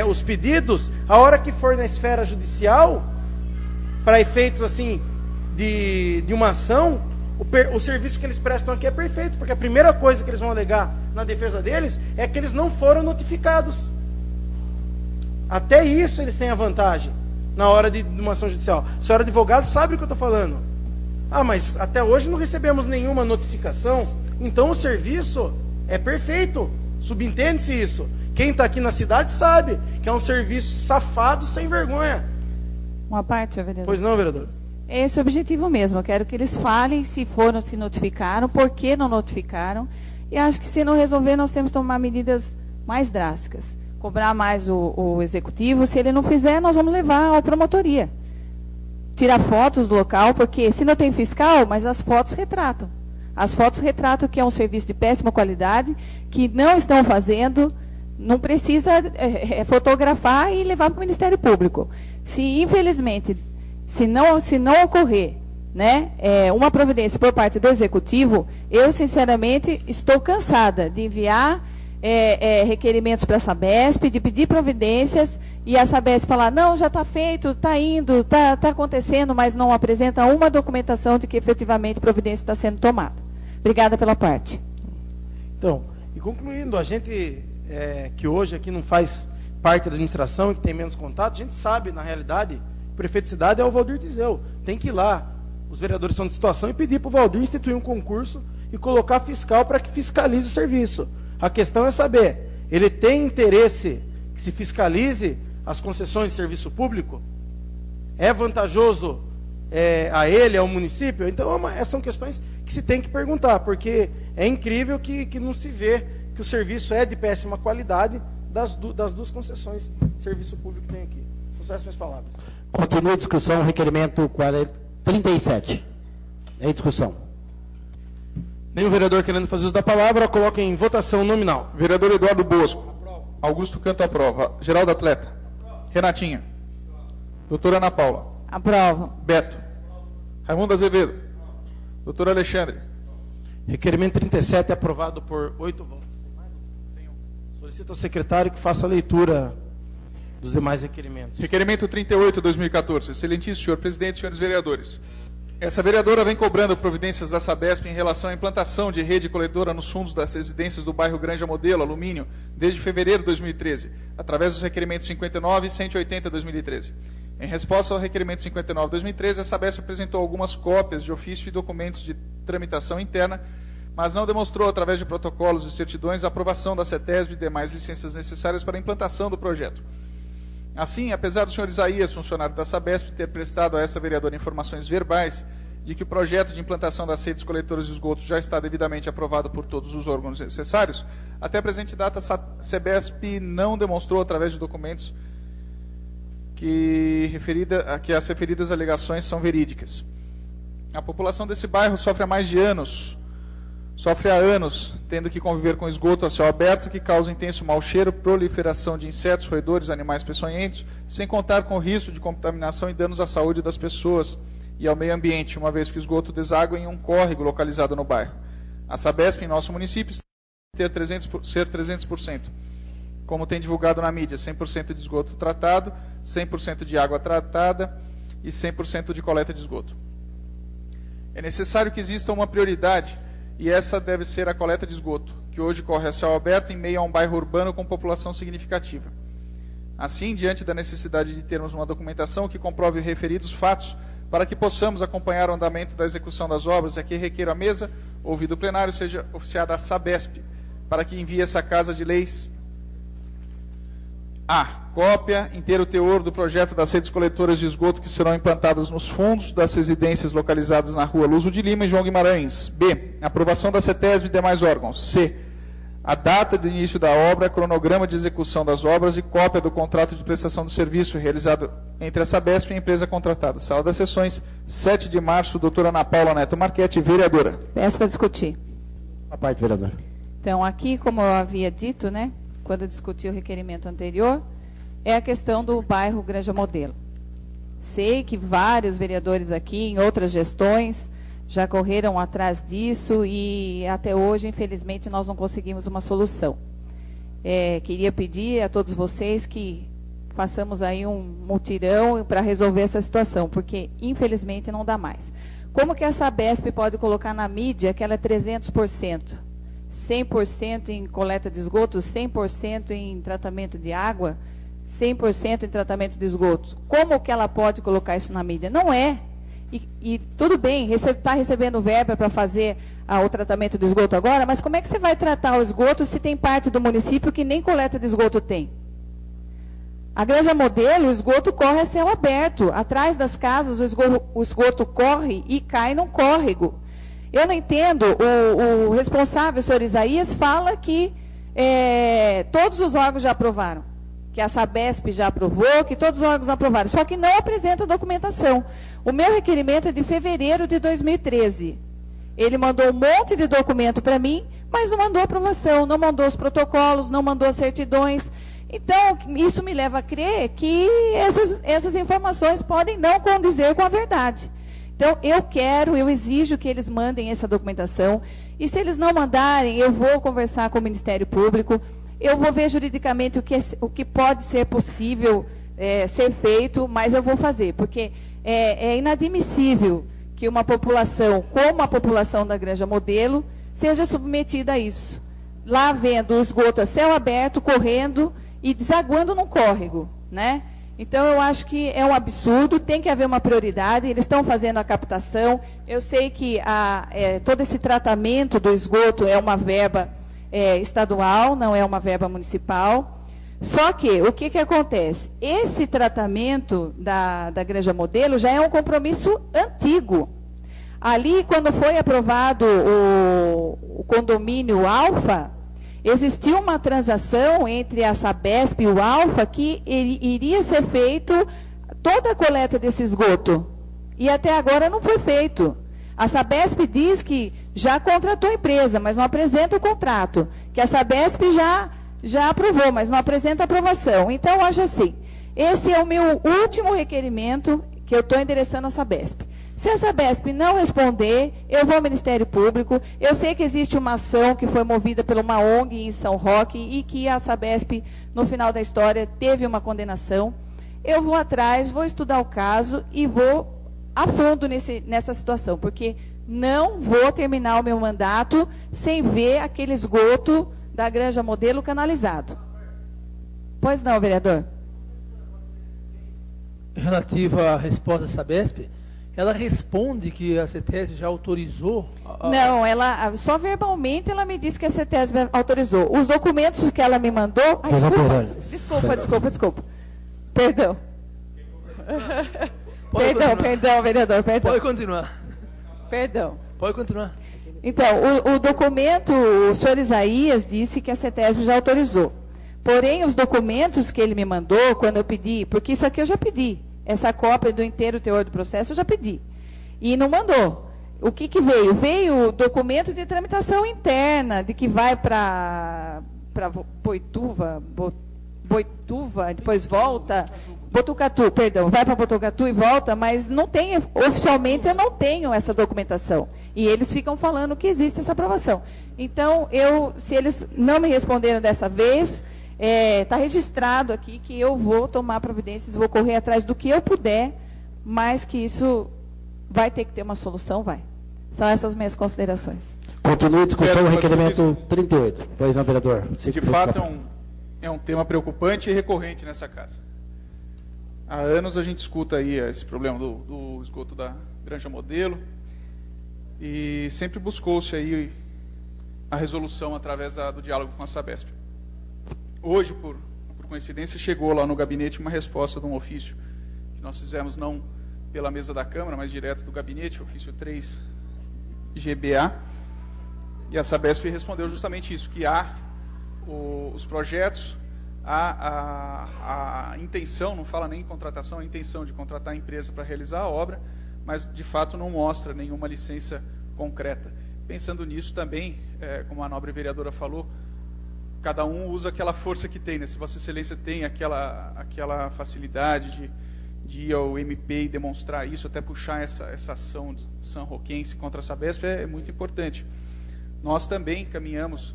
os pedidos, a hora que for na esfera judicial, para efeitos assim de uma ação, o serviço que eles prestam aqui é perfeito, porque a primeira coisa que eles vão alegar na defesa deles é que eles não foram notificados. Até isso eles têm a vantagem na hora de uma ação judicial. A senhora advogado sabe o que eu estou falando. Mas até hoje não recebemos nenhuma notificação, então o serviço é perfeito. Subentende-se isso. Quem está aqui na cidade sabe que é um serviço safado, sem vergonha. Uma parte, vereador. Pois não, vereador? Esse é o objetivo mesmo. Eu quero que eles falem se foram, se notificaram, por que não notificaram. E acho que se não resolver, nós temos que tomar medidas mais drásticas. Cobrar mais o executivo. Se ele não fizer, nós vamos levar à promotoria. Tirar fotos do local, porque se não tem fiscal, mas as fotos retratam. As fotos retratam que é um serviço de péssima qualidade, que não estão fazendo, não precisa fotografar e levar para o Ministério Público. Se, infelizmente, se não ocorrer né, uma providência por parte do Executivo, eu, sinceramente, estou cansada de enviar requerimentos para a Sabesp, de pedir providências, e a Sabesp falar, não, já está feito, está indo, está acontecendo, mas não apresenta uma documentação de que efetivamente providência está sendo tomada. Obrigada pela parte. Então, e concluindo, a gente que hoje aqui não faz parte da administração e que tem menos contato, a gente sabe, na realidade, o prefeito de cidade é o Valdir Tizeu. Tem que ir lá, os vereadores são de situação, e pedir para o Valdir instituir um concurso e colocar fiscal para que fiscalize o serviço. A questão é saber, ele tem interesse que se fiscalize as concessões de serviço público? É vantajoso a ele, ao município? Então, são questões que se tem que perguntar, porque é incrível que não se vê que o serviço é de péssima qualidade das duas concessões de serviço público que tem aqui. São essas minhas palavras. Continua a discussão, requerimento 37. Em discussão. Nenhum vereador querendo fazer uso da palavra, coloca em votação nominal. Vereador Eduardo Bosco. Augusto Canto aprova. Geraldo Atleta. Renatinha. Doutora Ana Paula. Aprovo. Beto. Raimundo Azevedo. Doutor Alexandre. Requerimento 37 é aprovado por 8 votos. Solicito ao secretário que faça a leitura dos demais requerimentos. Requerimento 38, 2014. Excelentíssimo senhor presidente, senhores vereadores. Essa vereadora vem cobrando providências da Sabesp em relação à implantação de rede coletora nos fundos das residências do bairro Granja Modelo, Alumínio, desde fevereiro de 2013, através dos requerimentos 59 e 180 de 2013. Em resposta ao requerimento 59 de 2013, a Sabesp apresentou algumas cópias de ofício e documentos de tramitação interna, mas não demonstrou, através de protocolos e certidões, a aprovação da CETESB e demais licenças necessárias para a implantação do projeto. Assim, apesar do senhor Isaías, funcionário da Sabesp, ter prestado a essa vereadora informações verbais de que o projeto de implantação das redes coletoras de esgoto já está devidamente aprovado por todos os órgãos necessários, até a presente data a Sabesp não demonstrou, através de documentos, que as referidas alegações são verídicas. A população desse bairro sofre há anos, tendo que conviver com esgoto a céu aberto, que causa intenso mau cheiro, proliferação de insetos, roedores, animais peçonhentos, sem contar com o risco de contaminação e danos à saúde das pessoas e ao meio ambiente, uma vez que o esgoto deságua em um córrego localizado no bairro. A Sabesp, em nosso município, ser 300%. Como tem divulgado na mídia, 100% de esgoto tratado, 100% de água tratada e 100% de coleta de esgoto. É necessário que exista uma prioridade, e essa deve ser a coleta de esgoto, que hoje corre a céu aberto em meio a um bairro urbano com população significativa. Assim, diante da necessidade de termos uma documentação que comprove referidos fatos, para que possamos acompanhar o andamento da execução das obras, aqui requeiro à mesa, ouvido o plenário, seja oficiada a Sabesp, para que envie essa Casa de Leis cópia, inteiro teor do projeto das redes coletoras de esgoto que serão implantadas nos fundos das residências localizadas na rua Luso de Lima e João Guimarães. B. Aprovação da CETESB e demais órgãos. C. A data de início da obra, cronograma de execução das obras e cópia do contrato de prestação de serviço realizado entre a Sabesp e a empresa contratada. Sala das sessões, 7 de março, doutora Ana Paula Neto Marchetti, vereadora. Peço para discutir. A parte, vereadora. Então, aqui, como eu havia dito, né, quando eu discuti o requerimento anterior, é a questão do bairro Granja Modelo. Sei que vários vereadores aqui, em outras gestões, já correram atrás disso e até hoje, infelizmente, nós não conseguimos uma solução. Queria pedir a todos vocês que façamos aí um mutirão para resolver essa situação, porque, infelizmente, não dá mais. Como que a Sabesp pode colocar na mídia que ela é 300%? 100% em coleta de esgoto, 100% em tratamento de água, 100% em tratamento de esgotos. Como que ela pode colocar isso na mídia? Não é. E tudo bem, está recebendo verba para fazer o tratamento do esgoto agora, mas como é que você vai tratar o esgoto se tem parte do município que nem coleta de esgoto tem? A Granja Modelo, o esgoto corre a céu aberto. Atrás das casas, o esgoto corre e cai num córrego. Eu não entendo, o responsável, o senhor Isaías, fala que todos os órgãos já aprovaram, que a Sabesp já aprovou, que todos os órgãos aprovaram, só que não apresenta documentação. O meu requerimento é de fevereiro de 2013. Ele mandou um monte de documento para mim, mas não mandou aprovação, não mandou os protocolos, não mandou as certidões. Então, isso me leva a crer que essas informações podem não condizer com a verdade. Então, eu exijo que eles mandem essa documentação, e se eles não mandarem, eu vou conversar com o Ministério Público, eu vou ver juridicamente o que pode ser possível ser feito, mas eu vou fazer, porque é inadmissível que uma população, como a população da Granja Modelo, seja submetida a isso. Lá vendo o esgoto a céu aberto, correndo e desaguando num córrego, né? Então, eu acho que é um absurdo, tem que haver uma prioridade, eles estão fazendo a captação, eu sei que todo esse tratamento do esgoto é uma verba estadual, não é uma verba municipal. Só que, o que acontece? Esse tratamento da Granja Modelo já é um compromisso antigo. Ali, quando foi aprovado o condomínio Alfa, existiu uma transação entre a Sabesp e o Alfa que iria ser feito toda a coleta desse esgoto. E até agora não foi feito. A Sabesp diz que já contratou a empresa, mas não apresenta o contrato. Que a Sabesp já aprovou, mas não apresenta a aprovação. Então, eu acho assim, esse é o meu último requerimento que eu estou endereçando à Sabesp. Se a Sabesp não responder, eu vou ao Ministério Público. Eu sei que existe uma ação que foi movida por uma ONG em São Roque e que a Sabesp, no final da história, teve uma condenação. Eu vou atrás, vou estudar o caso e vou a fundo nessa situação, porque não vou terminar o meu mandato sem ver aquele esgoto da Granja Modelo canalizado. Pois não, vereador? Relativa à resposta da Sabesp, ela responde que a CETESB já autorizou? Não, só verbalmente ela me disse que a CETESB autorizou. Os documentos que ela me mandou... Ai, desculpa. Perdão. Perdão, vereador, perdão. Pode continuar. Perdão. Pode continuar. Então, o documento, o senhor Isaías disse que a CETESB já autorizou. Porém, os documentos que ele me mandou, quando eu pedi, porque isso aqui eu já pedi, essa cópia do inteiro teor do processo eu já pedi. E não mandou. O que veio? Veio o documento de tramitação interna, de que vai para Boituva, depois volta... Botucatu, perdão, vai para Botucatu e volta, mas não tem, oficialmente eu não tenho essa documentação. E eles ficam falando que existe essa aprovação. Então, se eles não me responderam dessa vez, está registrado aqui que eu vou tomar providências, vou correr atrás do que eu puder, mas que isso vai ter que ter uma solução, vai. São essas minhas considerações. Continue a discussão do requerimento 38. Pois não, vereador. De fato, é um tema preocupante e recorrente nessa casa. Há anos a gente escuta aí esse problema do esgoto da Granja Modelo e sempre buscou-se aí a resolução através do diálogo com a Sabesp. Hoje, por coincidência, chegou lá no gabinete uma resposta de um ofício que nós fizemos não pela mesa da Câmara, mas direto do gabinete, ofício 3 GBA, e a Sabesp respondeu justamente isso, que há os projetos, a intenção, não fala nem em contratação, a intenção de contratar a empresa para realizar a obra, mas de fato não mostra nenhuma licença concreta. Pensando nisso também, como a nobre vereadora falou, cada um usa aquela força que tem, né? Se Vossa Excelência tem aquela facilidade de ir ao MP e demonstrar isso, até puxar essa ação sanroquense contra a Sabesp, é muito importante. Nós também caminhamos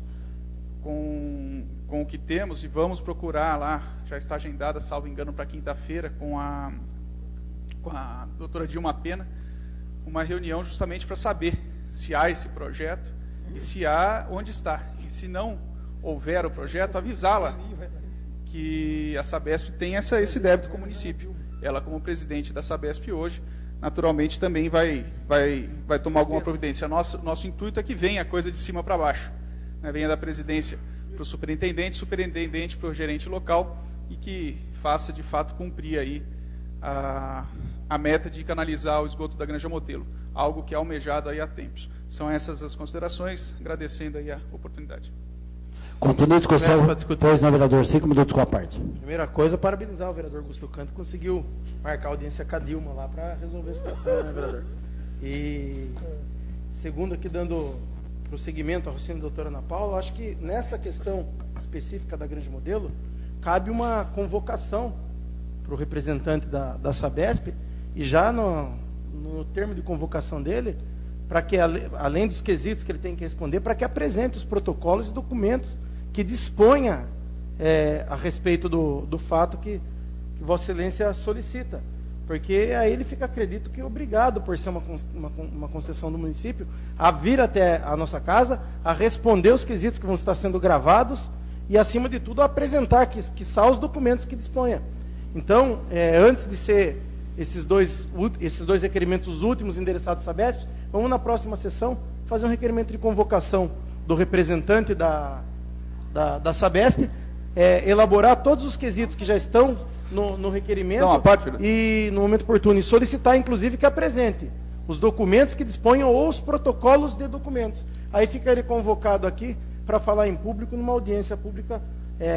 com o que temos e vamos procurar lá, já está agendada, salvo engano, para quinta-feira, com a doutora Dilma Pena, uma reunião justamente para saber se há esse projeto e se há, onde está. E se não houver o projeto, avisá-la que a Sabesp tem esse débito com o município. Ela, como presidente da Sabesp hoje, naturalmente também vai tomar alguma providência. Nosso intuito é que venha a coisa de cima para baixo, né? Venha da presidência para o superintendente para o gerente local e que faça de fato cumprir aí a meta de canalizar o esgoto da Granja Modelo, algo que é almejado aí há tempos. São essas as considerações, agradecendo aí a oportunidade. Continue a discussão, pois não, vereador, 5 minutos com a parte. Primeira coisa, parabenizar o vereador Augusto Canto, que conseguiu marcar a audiência com a Dilma lá para resolver a situação, né, vereador? E segundo, aqui dando prosseguimento à raciocínio da doutora Ana Paula, eu acho que nessa questão específica da Granja Modelo, cabe uma convocação para o representante da Sabesp, e já no termo de convocação dele, para que, além dos quesitos que ele tem que responder, para que apresente os protocolos e documentos que disponha a respeito do fato que Vossa Excelência solicita. Porque aí ele fica, acredito que, obrigado, por ser uma concessão do município, a vir até a nossa casa, a responder os quesitos que vão estar sendo gravados e, acima de tudo, a apresentar quiçá os documentos que disponha. Então, antes de ser esses dois requerimentos últimos endereçados à Sabesp, vamos na próxima sessão fazer um requerimento de convocação do representante da Sabesp, elaborar todos os quesitos que já estão no requerimento e, no momento oportuno, e solicitar, inclusive, que apresente os documentos que disponham ou os protocolos de documentos. Aí fica ele convocado aqui para falar em público, numa audiência pública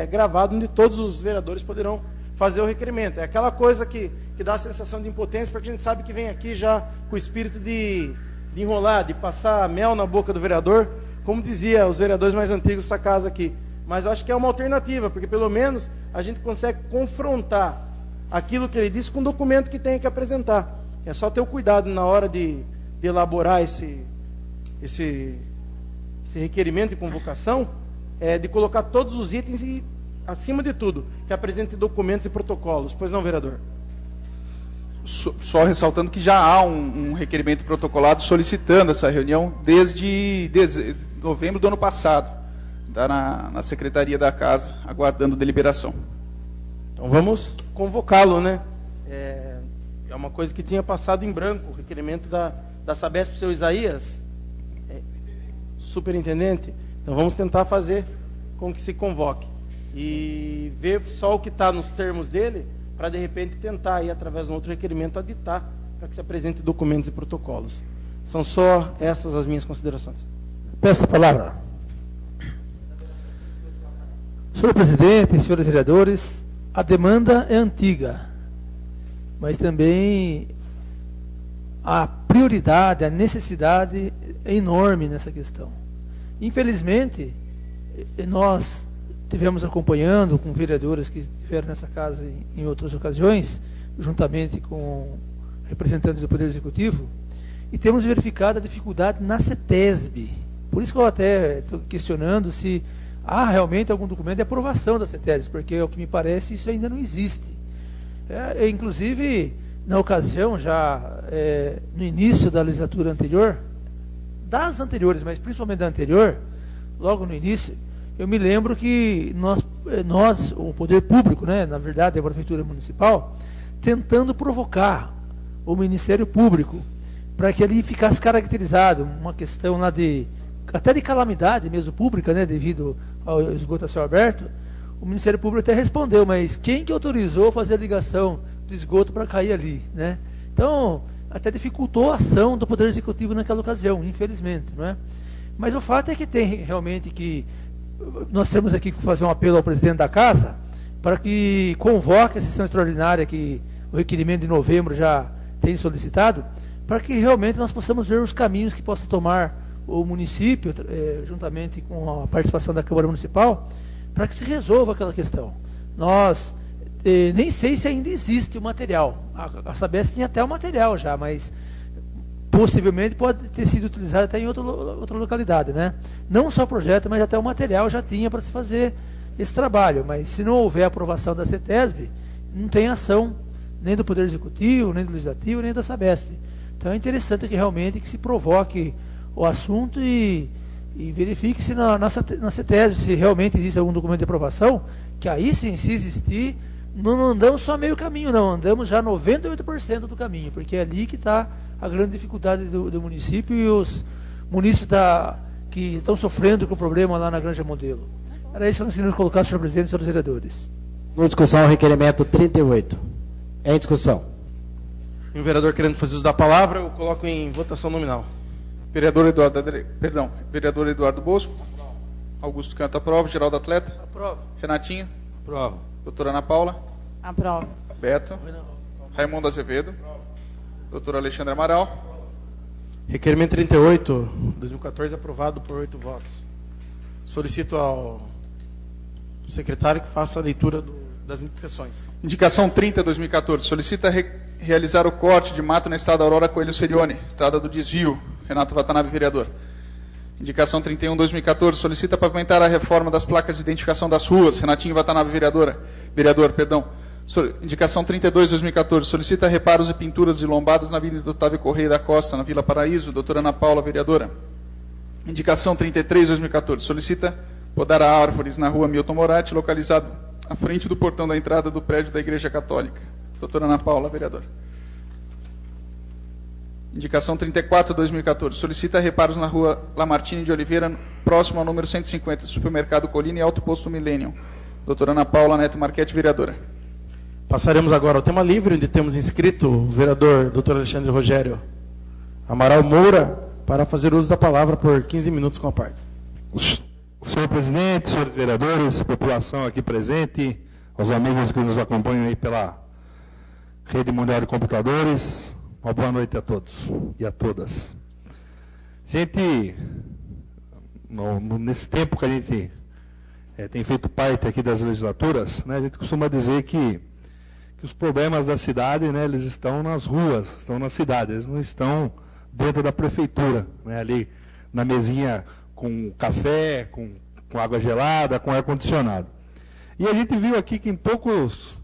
gravada, onde todos os vereadores poderão fazer o requerimento. É aquela coisa que dá a sensação de impotência, porque a gente sabe que vem aqui já com o espírito de enrolar, de passar mel na boca do vereador, como dizia os vereadores mais antigos dessa casa aqui. Mas eu acho que é uma alternativa, porque pelo menos a gente consegue confrontar aquilo que ele disse com o documento que tem que apresentar. É só ter o cuidado na hora de elaborar esse requerimento de convocação, de colocar todos os itens e, acima de tudo, que apresente documentos e protocolos. Pois não, vereador? Só ressaltando que já há um requerimento protocolado solicitando essa reunião desde novembro do ano passado. Está na Secretaria da Casa, aguardando deliberação. Então vamos convocá-lo, né? É uma coisa que tinha passado em branco, o requerimento da Sabesp, seu Isaías, superintendente. Então vamos tentar fazer com que se convoque. E ver só o que está nos termos dele, para de repente tentar, aí, através de um outro requerimento, aditar para que se apresente documentos e protocolos. São só essas as minhas considerações. Peço a palavra. Senhor presidente, senhores vereadores, a demanda é antiga, mas também a prioridade, a necessidade é enorme nessa questão. Infelizmente, nós tivemos acompanhando com vereadores que estiveram nessa casa em outras ocasiões, juntamente com representantes do Poder Executivo, e temos verificado a dificuldade na CETESB. Por isso que eu até estou questionando se há realmente algum documento de aprovação da CETESB, porque, ao que me parece, isso ainda não existe. Inclusive, na ocasião, já no início da legislatura anterior, das anteriores, mas principalmente da anterior, logo no início, eu me lembro que nós o poder público, né, na verdade a Prefeitura Municipal, tentando provocar o Ministério Público para que ali ficasse caracterizado uma questão lá até de calamidade mesmo pública, né, devido ao esgoto a céu aberto. O Ministério Público até respondeu, mas quem que autorizou fazer a ligação do esgoto para cair ali, né? Então, até dificultou a ação do Poder Executivo naquela ocasião, infelizmente, não é? Mas o fato é que tem realmente que nós temos aqui que fazer um apelo ao presidente da Casa para que convoque a sessão extraordinária que o requerimento de novembro já tem solicitado, para que realmente nós possamos ver os caminhos que possa tomar o município, juntamente com a participação da Câmara Municipal, para que se resolva aquela questão. Nós nem sei se ainda existe o material. A Sabesp tinha até o material já, mas possivelmente pode ter sido utilizado até em outra localidade, né? Não só o projeto, mas até o material já tinha para se fazer esse trabalho. Mas se não houver aprovação da CETESB, não tem ação nem do Poder Executivo, nem do Legislativo, nem da Sabesp. Então é interessante que realmente se provoque o assunto e verifique se na CETESB, se realmente existe algum documento de aprovação, que aí sim, se existir, não andamos só meio caminho, não, andamos já 98% do caminho, porque é ali que está a grande dificuldade do município e os munícipes que estão sofrendo com o problema lá na Granja Modelo. Era isso que nós queríamos colocar, senhor presidente e senhores vereadores. Em discussão, o requerimento 38. Em discussão. E o vereador querendo fazer uso da palavra, eu coloco em votação nominal. Vereador Eduardo Bosco. Augusto Canto, aprova. Geraldo Atleta. Aprova. Renatinho. Aprova. Doutora Ana Paula. Aprova. Beto. Raimundo Azevedo. Doutor Alexandre Amaral. Requerimento 38, 2014, aprovado por 8 votos. Solicito ao secretário que faça a leitura das impressões. Indicação 30/2014. Solicita realizar o corte de mato na estrada Aurora Coelho Serione, estrada do desvio. Renato Watanabe, vereador. Indicação 31/2014. Solicita pavimentar a reforma das placas de identificação das ruas. Renatinho Watanabe, vereador. Indicação 32/2014. Solicita reparos e pinturas de lombadas na Avenida Otávio Correia da Costa, na Vila Paraíso. Doutora Ana Paula, vereadora. Indicação 33/2014. Solicita podar árvores na rua Milton Moratti, localizado à frente do portão da entrada do prédio da Igreja Católica. Doutora Ana Paula, vereadora. Indicação 34/2014. Solicita reparos na rua Lamartine de Oliveira, próximo ao número 150, Supermercado Colina e Alto Posto Millennium. Doutora Ana Paula Neto Marchetti, vereadora. Passaremos agora ao tema livre, onde temos inscrito o vereador Dr. Alexandre Rogério Amaral Moura para fazer uso da palavra por 15 minutos com a parte. Senhor presidente, senhores vereadores, população aqui presente, aos amigos que nos acompanham aí pela Rede Mundial de Computadores, uma boa noite a todos e a todas. Gente, nesse tempo que a gente tem feito parte aqui das legislaturas, né, a gente costuma dizer que os problemas da cidade, né, eles estão nas ruas, estão na cidade, eles não estão dentro da prefeitura, né, ali na mesinha com café, com água gelada, com ar-condicionado. E a gente viu aqui que em poucos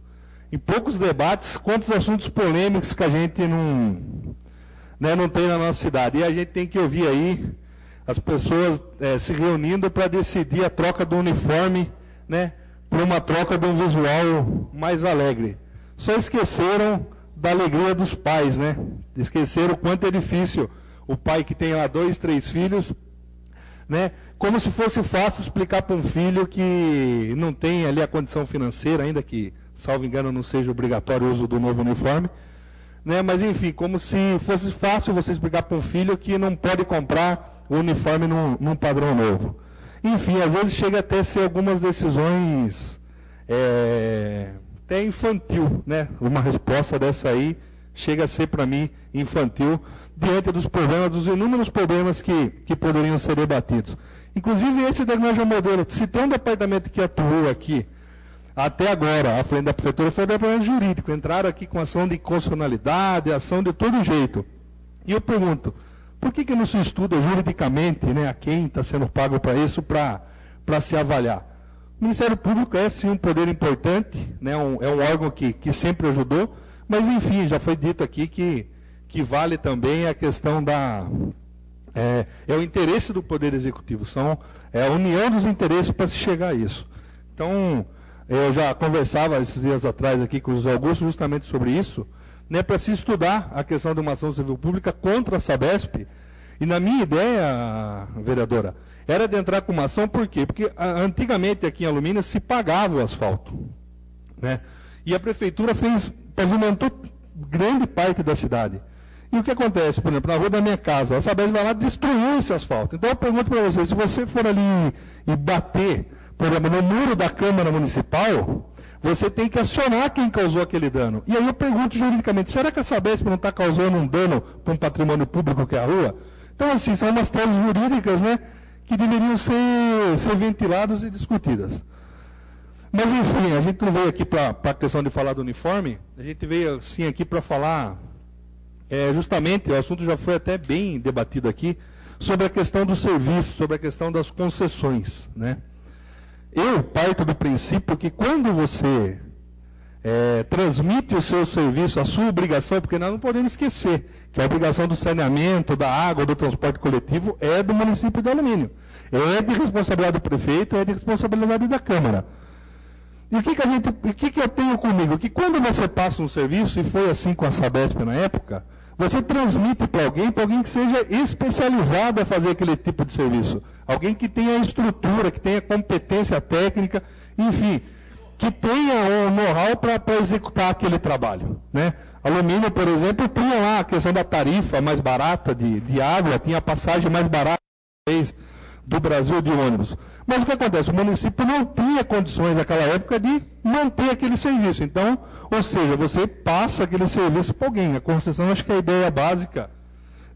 debates, quantos assuntos polêmicos que a gente não tem na nossa cidade. E a gente tem que ouvir aí as pessoas se reunindo para decidir a troca do uniforme, né, por uma troca de um visual mais alegre. Só esqueceram da alegria dos pais, né? Esqueceram o quanto é difícil o pai que tem lá 2, 3 filhos, né? Como se fosse fácil explicar para um filho que não tem ali a condição financeira, ainda que, salvo engano, não seja obrigatório o uso do novo uniforme, né? Mas enfim, como se fosse fácil você explicar para um filho que não pode comprar o uniforme num padrão novo. Enfim, às vezes chega até a ser algumas decisões até infantil, né? Uma resposta dessa aí chega a ser, para mim, infantil, diante dos problemas, dos inúmeros problemas que poderiam ser debatidos. Inclusive, esse diagnóstico modelo, se tem um departamento que atuou aqui, até agora, à frente da prefeitura, foi o departamento jurídico. Entraram aqui com ação de inconstitucionalidade, ação de todo jeito. E eu pergunto, por que não se estuda juridicamente, né, a quem está sendo pago para isso, para se avaliar? O Ministério Público é, sim, um poder importante, né, é um órgão que sempre ajudou, mas, enfim, já foi dito aqui que vale também a questão o interesse do Poder Executivo, é a união dos interesses para se chegar a isso. Então, eu já conversava esses dias atrás aqui com o José Augusto justamente sobre isso, né, para se estudar a questão de uma ação civil pública contra a Sabesp, e na minha ideia, vereadora, era de entrar com uma ação, por quê? Porque antigamente aqui em Alumínia se pagava o asfalto, né? E a prefeitura pavimentou grande parte da cidade. E o que acontece, por exemplo, na rua da minha casa, a Sabesp vai lá e destruiu esse asfalto. Então eu pergunto para você, se você for ali e bater, por exemplo, no muro da Câmara Municipal, você tem que acionar quem causou aquele dano. E aí eu pergunto juridicamente, será que a Sabesp não está causando um dano para um patrimônio público que é a rua? Então, assim, são umas teses jurídicas, né, que deveriam ser ventiladas e discutidas. Mas, enfim, a gente não veio aqui para a questão de falar do uniforme, a gente veio, sim, aqui para falar, justamente, o assunto já foi até bem debatido aqui, sobre a questão do serviço, sobre a questão das concessões, né? Eu parto do princípio que quando você transmite o seu serviço, a sua obrigação, porque nós não podemos esquecer que a obrigação do saneamento, da água, do transporte coletivo é do município de Alumínio. É de responsabilidade do prefeito, é de responsabilidade da Câmara. E o que eu tenho comigo? Que quando você passa um serviço, e foi assim com a Sabesp na época, você transmite para alguém que seja especializado a fazer aquele tipo de serviço. Alguém que tenha estrutura, que tenha competência técnica, enfim, que tenha o know-how para executar aquele trabalho, né? Alumínio, por exemplo, tinha lá a questão da tarifa mais barata de água, tinha a passagem mais barata do Brasil de ônibus. Mas o que acontece? O município não tinha condições naquela época de manter aquele serviço. Então, ou seja, você passa aquele serviço para alguém. A concessão, acho que a ideia básica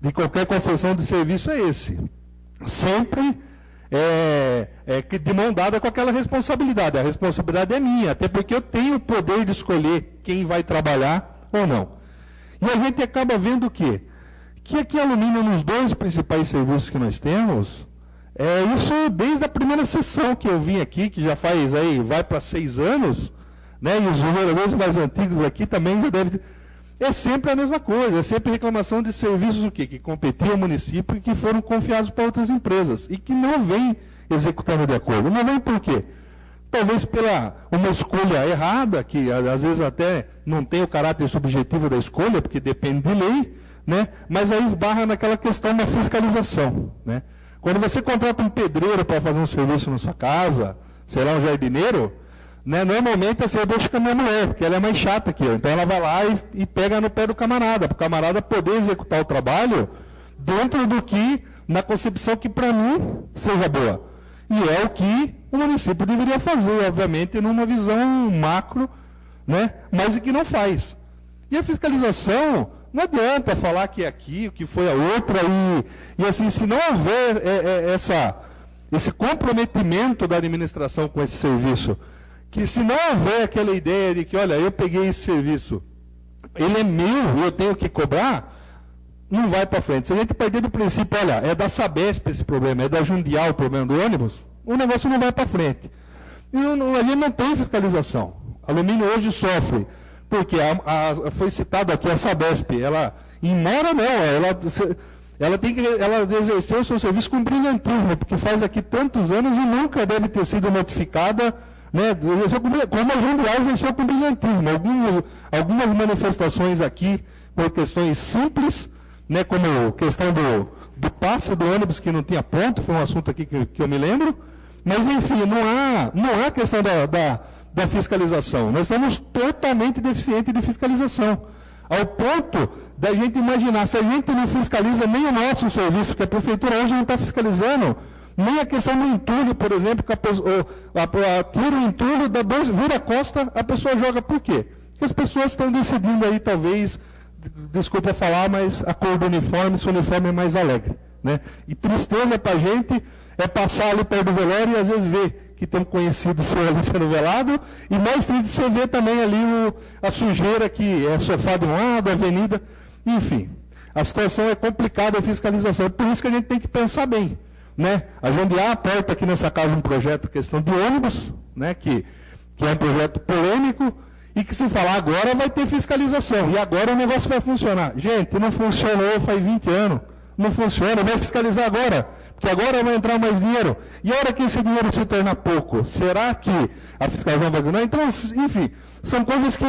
de qualquer concessão de serviço é esse. Sempre de mão dada com aquela responsabilidade. A responsabilidade é minha, até porque eu tenho o poder de escolher quem vai trabalhar ou não. E a gente acaba vendo o quê? Que aqui alumínio, nos 2 principais serviços que nós temos, isso desde a primeira sessão que eu vim aqui, que já faz aí, vai para 6 anos, né? E os vereadores mais antigos aqui também já devem ter. É sempre a mesma coisa, é sempre reclamação de serviços o quê? Que competiam ao município e que foram confiados para outras empresas e que não vêm executando de acordo. Não vem por quê? Talvez pela uma escolha errada, que às vezes até não tem o caráter subjetivo da escolha, porque depende de lei, né? Mas aí esbarra naquela questão da fiscalização, né? Quando você contrata um pedreiro para fazer um serviço na sua casa, sei lá, um jardineiro, né, normalmente assim, eu deixo com a minha mulher, porque ela é mais chata que eu. Então ela vai lá e pega no pé do camarada, para o camarada poder executar o trabalho dentro do que, na concepção que para mim seja boa. E é o que o município deveria fazer, obviamente, numa visão macro, né, mas que não faz. E a fiscalização, não adianta falar que é aqui, que foi a outra, e assim, se não houver esse comprometimento da administração com esse serviço, que se não houver aquela ideia de que, olha, eu peguei esse serviço, ele é meu e eu tenho que cobrar, não vai para frente. Se a gente partir do princípio, olha, é da Sabesp esse problema, é da Jundial o problema do ônibus, o negócio não vai para frente. E a gente não tem fiscalização. A Alumínio hoje sofre, porque foi citado aqui a Sabesp, ela, embora não, ela exerceu o seu serviço com brilhantismo, porque faz aqui tantos anos e nunca deve ter sido notificada, né, como a Jundial exerceu com brilhantismo. Algumas manifestações aqui, por questões simples, né, como questão do passe do ônibus que não tinha ponto, foi um assunto aqui que eu me lembro, mas enfim, não há questão da fiscalização. Nós estamos totalmente deficientes de fiscalização, ao ponto da gente imaginar, se a gente não fiscaliza nem o nosso serviço, que a prefeitura hoje não está fiscalizando, nem a questão do entulho, por exemplo, que tira o entulho, vira a costa, a pessoa joga. Por quê? Porque as pessoas estão decidindo aí, talvez, desculpa falar, mas a cor do uniforme, se o uniforme é mais alegre, né? E tristeza para a gente é passar ali perto do velório e às vezes ver que tem um conhecido seu ali sendo velado, e mais triste você ver também ali a sujeira que é sofá de um lado, a avenida, enfim. A situação é complicada, a fiscalização, por isso que a gente tem que pensar bem, né? A Jundial aporta aqui nessa casa um projeto, questão de ônibus, né? Que é um projeto polêmico, e que se falar agora vai ter fiscalização, e agora o negócio vai funcionar. Gente, não funcionou faz 20 anos, não funciona, vai fiscalizar agora, porque agora vai entrar mais dinheiro. E a hora que esse dinheiro se tornar pouco, será que a fiscalização vai ganhar? Então, enfim, são coisas que,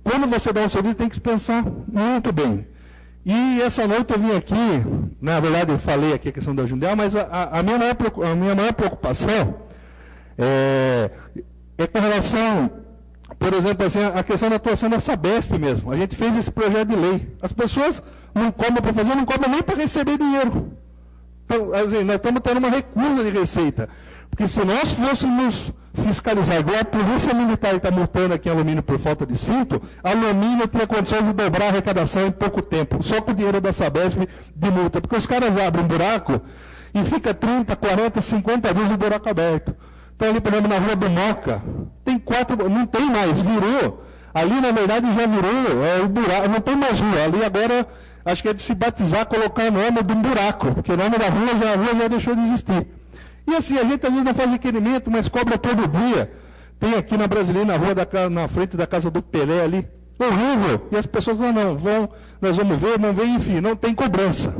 quando você dá um serviço, tem que pensar muito bem. E essa noite eu vim aqui, na verdade eu falei aqui a questão da Jundial, mas a minha maior preocupação é com relação, por exemplo, assim, a questão da atuação da Sabesp mesmo. A gente fez esse projeto de lei. As pessoas não cobram para fazer, não cobram nem para receber dinheiro. Então, assim, nós estamos tendo uma recusa de receita. Porque se nós fôssemos fiscalizar, igual a polícia militar está multando aqui em Alumínio por falta de cinto, a Alumínio tinha condições de dobrar a arrecadação em pouco tempo, só com o dinheiro da Sabesp de multa. Porque os caras abrem um buraco e fica 30, 40, 50 dias o buraco aberto. Então ali, por exemplo, na Rua do Moca, tem 4, não tem mais, virou. Ali, na verdade, já virou o buraco, não tem mais rua. Ali agora, acho que é de se batizar, colocar o nome de um buraco, porque o nome da rua já deixou de existir. E assim, a gente às vezes não faz requerimento, mas cobra todo dia. Tem aqui na Brasilina, na rua na frente da casa do Pelé ali, horrível. E as pessoas não vão, nós vamos ver, não vem, enfim, não tem cobrança.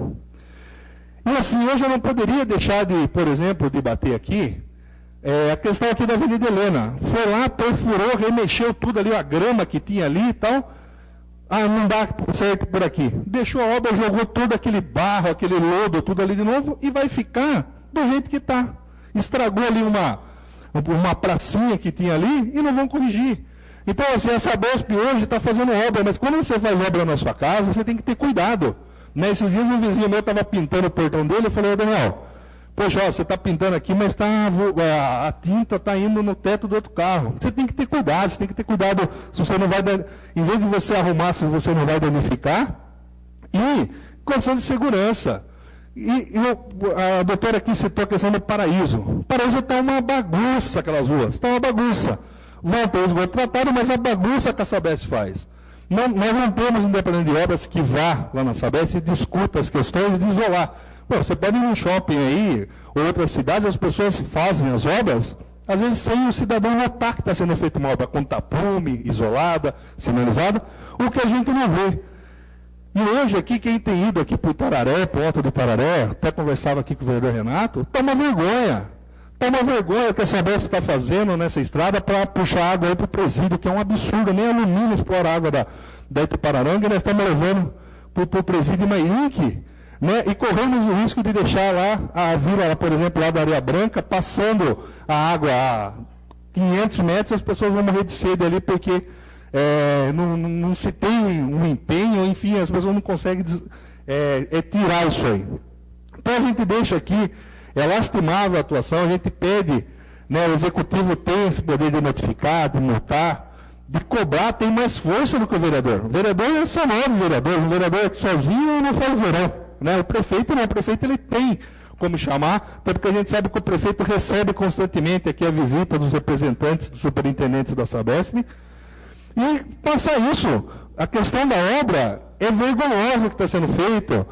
E assim, hoje eu não poderia deixar de, por exemplo, debater aqui, a questão aqui da Avenida Helena. Foi lá, perfurou, remexeu tudo ali, a grama que tinha ali e tal. Ah, não dá certo por aqui. Deixou a obra, jogou todo aquele barro, aquele lodo, tudo ali de novo, e vai ficar do jeito que está. Estragou ali uma pracinha que tinha ali e não vão corrigir. Então, assim, a Sabesp hoje está fazendo obra, mas quando você faz obra na sua casa, você tem que ter cuidado. Né? Esses dias um vizinho meu estava pintando o portão dele, eu falei, Daniel, poxa, ó, você está pintando aqui, mas a tinta está indo no teto do outro carro. Você tem que ter cuidado, se você não vai, em vez de você arrumar, se você não vai danificar. E questão de segurança. A doutora aqui citou a questão do Paraíso. O Paraíso está uma bagunça, aquelas ruas. Está uma bagunça. Vão ter o esgoto tratado, mas a bagunça que a Sabesp faz. Nós não temos um departamento de obras que vá lá na Sabesp e discuta as questões de isolar. Pô, você pode ir num shopping aí, ou outras cidades, as pessoas fazem as obras, às vezes sem o cidadão notar que está sendo feita uma obra com tapume, isolada, sinalizada, o que a gente não vê. E hoje aqui, quem tem ido aqui para o Itararé, para o Alto do Itararé, até conversava aqui com o vereador Renato, está uma vergonha. Está uma vergonha o que a Sabesp está fazendo nessa estrada para puxar água aí para o presídio, que é um absurdo, nem alumínio explora a água da Itupararanga, e nós estamos levando para o presídio Mairinque, né? E corremos o risco de deixar lá a vila, por exemplo, lá da Areia Branca, passando a água a 500 metros, as pessoas vão morrer de sede ali, porque não se tem um empenho, enfim, as pessoas não conseguem tirar isso aí. Então a gente deixa aqui, é lastimável a atuação, a gente pede, né, o executivo tem esse poder de notificar, de multar, de cobrar, tem mais força do que o vereador. O vereador é só nove vereadores, o vereador sozinho não faz verão. Né? O prefeito não, o prefeito ele tem como chamar, até porque a gente sabe que o prefeito recebe constantemente aqui a visita dos representantes, dos superintendentes da Sabesp, e passa isso. A questão da obra é vergonhosa o que está sendo feito.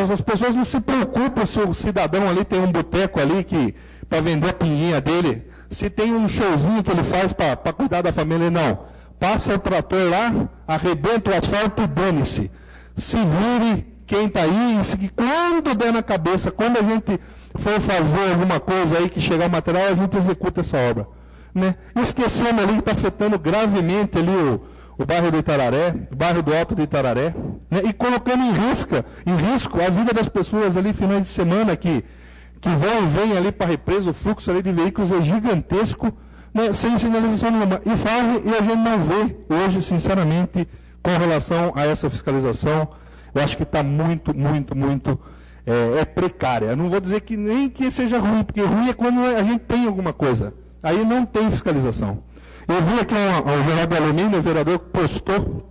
As pessoas não se preocupam se o cidadão ali tem um boteco ali para vender a pinguinha dele, se tem um showzinho que ele faz para cuidar da família, não. Passa o trator lá, arrebenta o asfalto e dane-se. Se vire quem está aí, e quando der na cabeça, quando a gente for fazer alguma coisa aí que chegar o material, a gente executa essa obra. Né? Esquecendo ali que está afetando gravemente ali o bairro do Itararé, o bairro do Alto do Itararé, né? E colocando em risco a vida das pessoas ali finais de semana que vão e vêm ali para a represa, o fluxo ali de veículos é gigantesco, né? Sem sinalização nenhuma. E a gente não vê hoje, sinceramente, com relação a essa fiscalização, eu acho que está muito precária. Eu não vou dizer que nem que seja ruim, porque ruim é quando a gente tem alguma coisa. Aí não tem fiscalização. Eu vi aqui o Geraldo Alumínio, o vereador, postou,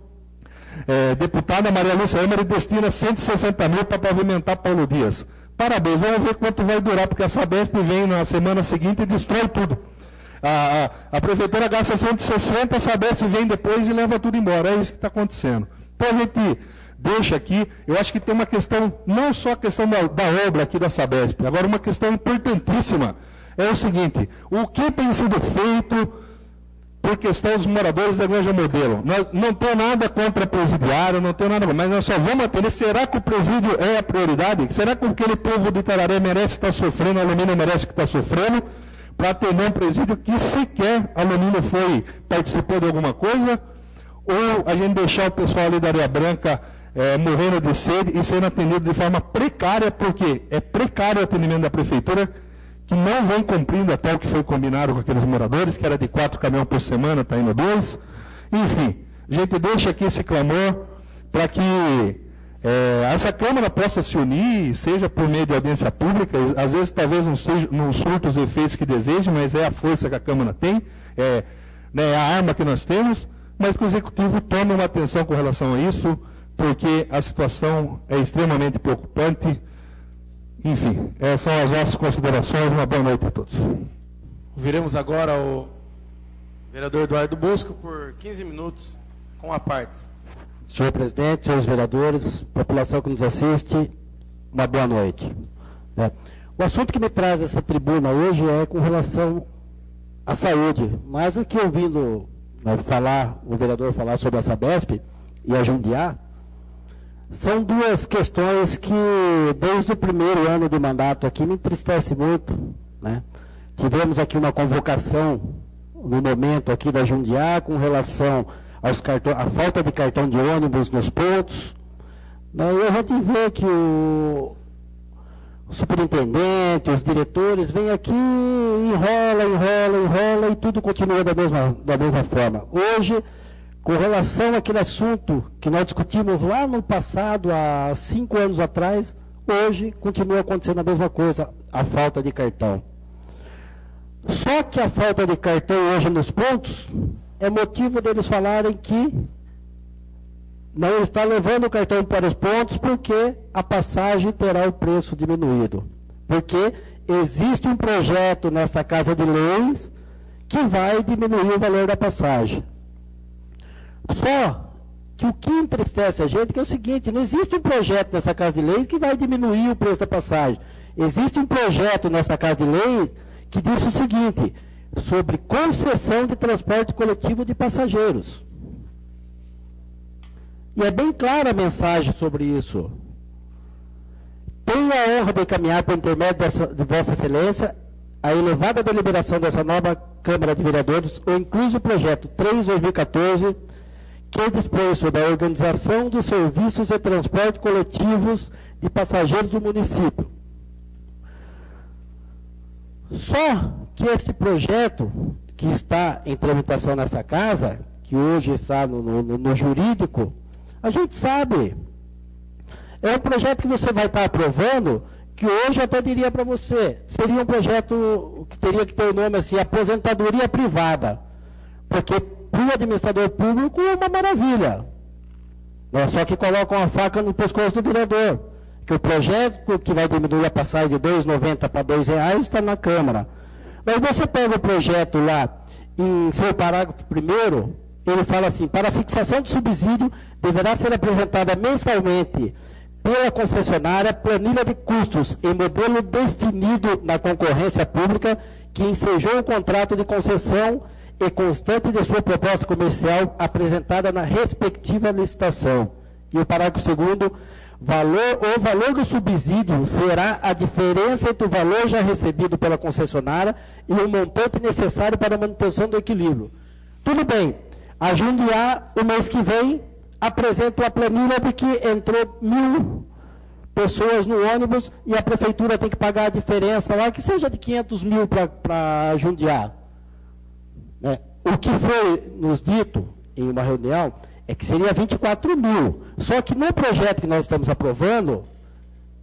deputada Maria Lúcia Emery destina 160 mil para pavimentar Paulo Dias. Parabéns, vamos ver quanto vai durar, porque a Sabesp vem na semana seguinte e destrói tudo. A prefeitura gasta 160, a Sabesp vem depois e leva tudo embora. É isso que está acontecendo. Então a gente deixa aqui, eu acho que tem uma questão, não só a questão da obra aqui da Sabesp, agora uma questão importantíssima. É o seguinte, o que tem sido feito por questão dos moradores da Granja Modelo? Nós não temos nada contra presidiário, não temos nada, mas nós só vamos atender. Será que o presídio é a prioridade? Será que aquele povo do Itararé merece estar sofrendo, o Alumínio merece que está sofrendo, para atender um presídio que sequer Alumínio participou de alguma coisa? Ou a gente deixar o pessoal ali da Areia Branca morrendo de sede e sendo atendido de forma precária, porque é precário o atendimento da prefeitura, que não vem cumprindo até o que foi combinado com aqueles moradores, que era de 4 caminhões por semana, está indo 2. Enfim, a gente deixa aqui esse clamor para que essa Câmara possa se unir, seja por meio de audiência pública, às vezes talvez não surta os efeitos que deseja, mas é a força que a Câmara tem, é a arma que nós temos, mas que o Executivo tome uma atenção com relação a isso, porque a situação é extremamente preocupante. Enfim, são as nossas considerações. Uma boa noite a todos. Ouviremos agora o vereador Eduardo Bosco por 15 minutos, com a parte. Senhor presidente, senhores vereadores, população que nos assiste, uma boa noite. O assunto que me traz essa tribuna hoje é com relação à saúde, mas aqui ouvindo o vereador falar sobre a Sabesp e a Jundiá, são duas questões que, desde o primeiro ano de mandato aqui, me entristece muito. Né? Tivemos aqui uma convocação, no momento aqui da Jundiá, com relação à falta de cartão de ônibus nos pontos. E a gente vê que o superintendente, os diretores, vêm aqui, enrola, e tudo continua da mesma forma. Hoje, com relação àquele assunto que nós discutimos lá no passado, há 5 anos atrás, hoje continua acontecendo a mesma coisa, a falta de cartão. Só que a falta de cartão hoje nos pontos é motivo deles falarem que não está levando o cartão para os pontos porque a passagem terá o preço diminuído. Porque existe um projeto nesta Casa de Leis que vai diminuir o valor da passagem. Só que o que entristece a gente é o seguinte, não existe um projeto nessa Casa de Leis que vai diminuir o preço da passagem. Existe um projeto nessa Casa de Leis que diz o seguinte, sobre concessão de transporte coletivo de passageiros. E é bem clara a mensagem sobre isso. Tenho a honra de encaminhar por intermédio de Vossa Excelência a elevada deliberação dessa nova Câmara de Vereadores, o incluso projeto 3/2014, que dispõe sobre a organização dos serviços de transporte coletivos de passageiros do município. Só que este projeto, que está em tramitação nessa casa, que hoje está no jurídico, a gente sabe, é um projeto que você vai estar aprovando, que hoje eu até diria para você, seria um projeto que teria que ter o nome assim, aposentadoria privada, porque para o administrador público é uma maravilha, né? Só que colocam a faca no pescoço do vereador, que o projeto que vai diminuir a passagem de R$ 2,90 para R$ 2,00 está na Câmara. Mas você pega o projeto lá, em seu parágrafo 1º, ele fala assim, para a fixação de subsídio, deverá ser apresentada mensalmente pela concessionária planilha de custos em modelo definido na concorrência pública que ensejou o contrato de concessão e constante de sua proposta comercial apresentada na respectiva licitação. E o parágrafo 2º, o valor do subsídio será a diferença entre o valor já recebido pela concessionária e o montante necessário para a manutenção do equilíbrio. Tudo bem, a Jundiá, o mês que vem, apresenta uma planilha de que entrou 1.000 pessoas no ônibus e a prefeitura tem que pagar a diferença lá, que seja de 500 mil para Jundiá. Né? O que foi nos dito em uma reunião é que seria 24 mil. Só que no projeto que nós estamos aprovando,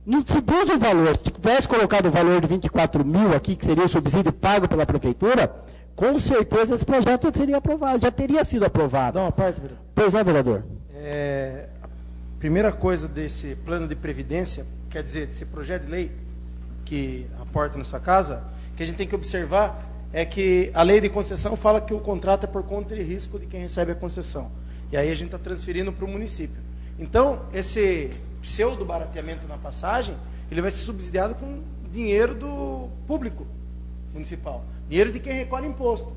não se diz o valor. Se tivesse colocado o valor de 24 mil aqui, que seria o subsídio pago pela prefeitura, com certeza esse projeto já seria aprovado, já teria sido aprovado. Dá uma parte, vereador. Pois é, vereador. A primeira coisa desse plano de previdência, quer dizer, desse projeto de lei que aporta nessa casa, que a gente tem que observar é que a lei de concessão fala que o contrato é por conta e risco de quem recebe a concessão. E aí a gente está transferindo para o município. Então, esse pseudo-barateamento na passagem, ele vai ser subsidiado com dinheiro do público municipal. Dinheiro de quem recolhe imposto.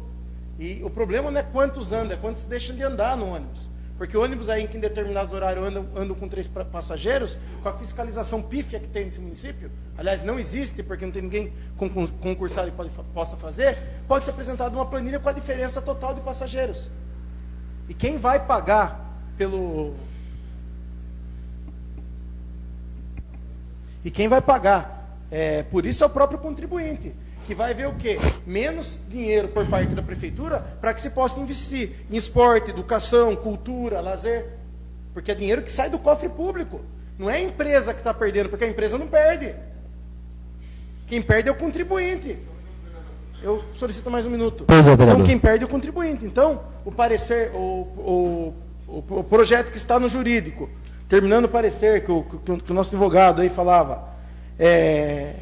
E o problema não é quantos andam, é quantos deixam de andar no ônibus. Porque o ônibus aí, em determinados horários, andam com 3 passageiros, com a fiscalização pífia que tem nesse município, aliás, não existe, porque não tem ninguém concursado que possa fazer, pode ser apresentada uma planilha com a diferença total de passageiros. E quem vai pagar pelo... E quem vai pagar, por isso é o próprio contribuinte, que vai ver o quê? Menos dinheiro por parte da prefeitura para que se possa investir em esporte, educação, cultura, lazer. Porque é dinheiro que sai do cofre público. Não é a empresa que está perdendo, porque a empresa não perde. Quem perde é o contribuinte. Eu solicito mais um minuto. Pois é, vereador. Então, quem perde é o contribuinte. Então, o parecer, o projeto que está no jurídico, terminando o parecer que o nosso advogado aí falava,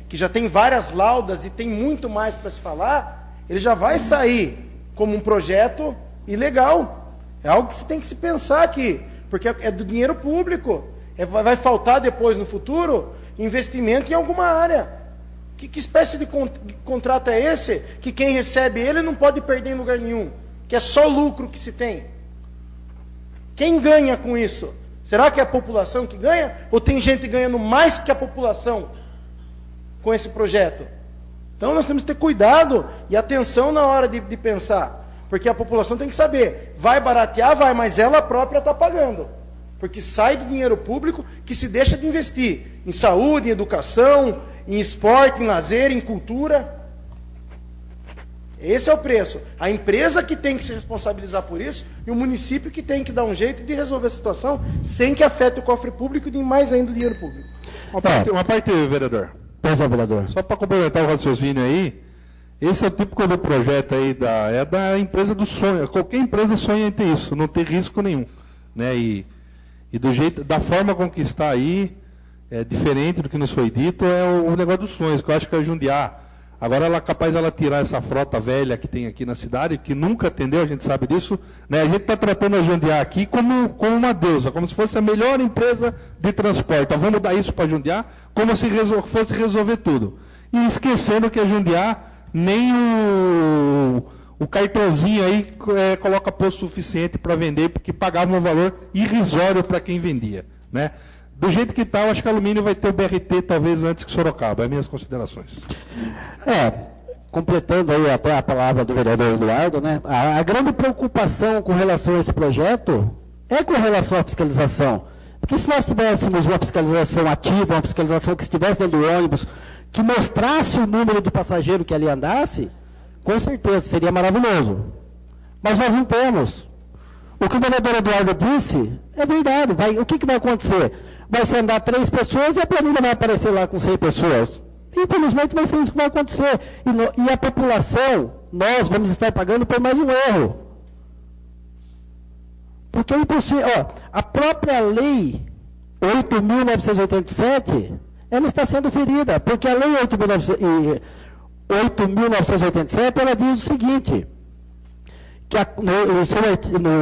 que já tem várias laudas e tem muito mais para se falar, ele já vai sair como um projeto ilegal. É algo que se tem que se pensar aqui, porque é do dinheiro público. Vai faltar depois, no futuro, investimento em alguma área. Que espécie de contrato é esse, que quem recebe ele não pode perder em lugar nenhum? Que é só lucro que se tem? Quem ganha com isso? Será que é a população que ganha? Ou tem gente ganhando mais que a população com esse projeto? Então nós temos que ter cuidado e atenção na hora de pensar, porque a população tem que saber, vai baratear, vai, mas ela própria está pagando, porque sai do dinheiro público que se deixa de investir em saúde, em educação, em esporte, em lazer, em cultura. Esse é o preço. A empresa que tem que se responsabilizar por isso e o município que tem que dar um jeito de resolver a situação sem que afete o cofre público e mais ainda o dinheiro público. Uma parte, vereador. Pois é, vereador. Só para complementar o raciocínio aí, esse é o típico do projeto aí da empresa do sonho. Qualquer empresa sonha em ter isso, não ter risco nenhum. Né? E E da forma com que está aí, diferente do que nos foi dito, é o negócio dos sonhos, que eu acho que é Jundiá. Agora ela é capaz ela tirar essa frota velha que tem aqui na cidade, que nunca atendeu, a gente sabe disso, né? A gente está tratando a Jundiá aqui como uma deusa, como se fosse a melhor empresa de transporte. Então, vamos dar isso para a Jundiá, como se fosse resolver tudo. E esquecendo que a Jundiá nem o cartãozinho aí coloca posto suficiente para vender, porque pagava um valor irrisório para quem vendia, né? Do jeito que está, eu acho que a Alumínio vai ter o BRT talvez antes que Sorocaba. É minhas considerações. Completando aí até a palavra do vereador Eduardo, né? A grande preocupação com relação a esse projeto é com relação à fiscalização. Porque se nós tivéssemos uma fiscalização ativa, uma fiscalização que estivesse dentro do ônibus, que mostrasse o número de passageiro que ali andasse, com certeza seria maravilhoso. Mas nós não temos. O que o vereador Eduardo disse é verdade. O que vai acontecer? Vai ser andar 3 pessoas e a planilha vai aparecer lá com 100 pessoas. Infelizmente vai ser isso que vai acontecer. E a população, nós vamos estar pagando por mais um erro. Porque é impossível. A própria lei 8.987, ela está sendo ferida. Porque a lei 8.987, ela diz o seguinte, que no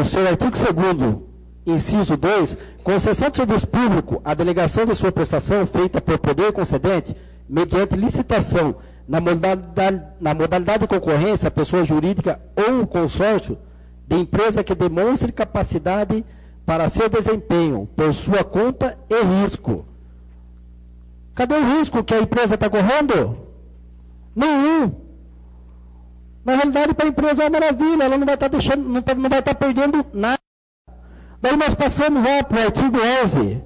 seu artigo 2º, inciso 2, concessão de serviço público, a delegação de sua prestação feita por poder concedente, mediante licitação, na modalidade de concorrência, pessoa jurídica ou consórcio, de empresa que demonstre capacidade para seu desempenho, por sua conta e risco. Cadê o risco que a empresa está correndo? Nenhum. Na realidade, para a empresa é uma maravilha, ela não vai estar não vai estar perdendo nada. Daí nós passamos lá para o artigo 11.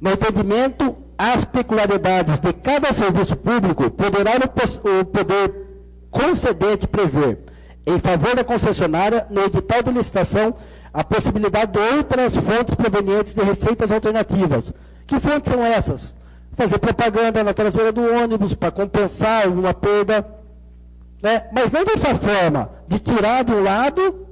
No entendimento, as peculiaridades de cada serviço público poderá o poder concedente prever, em favor da concessionária, no edital de licitação, a possibilidade de outras fontes provenientes de receitas alternativas. Que fontes são essas? Fazer propaganda na traseira do ônibus para compensar alguma perda, né? Mas não dessa forma, de tirar de um lado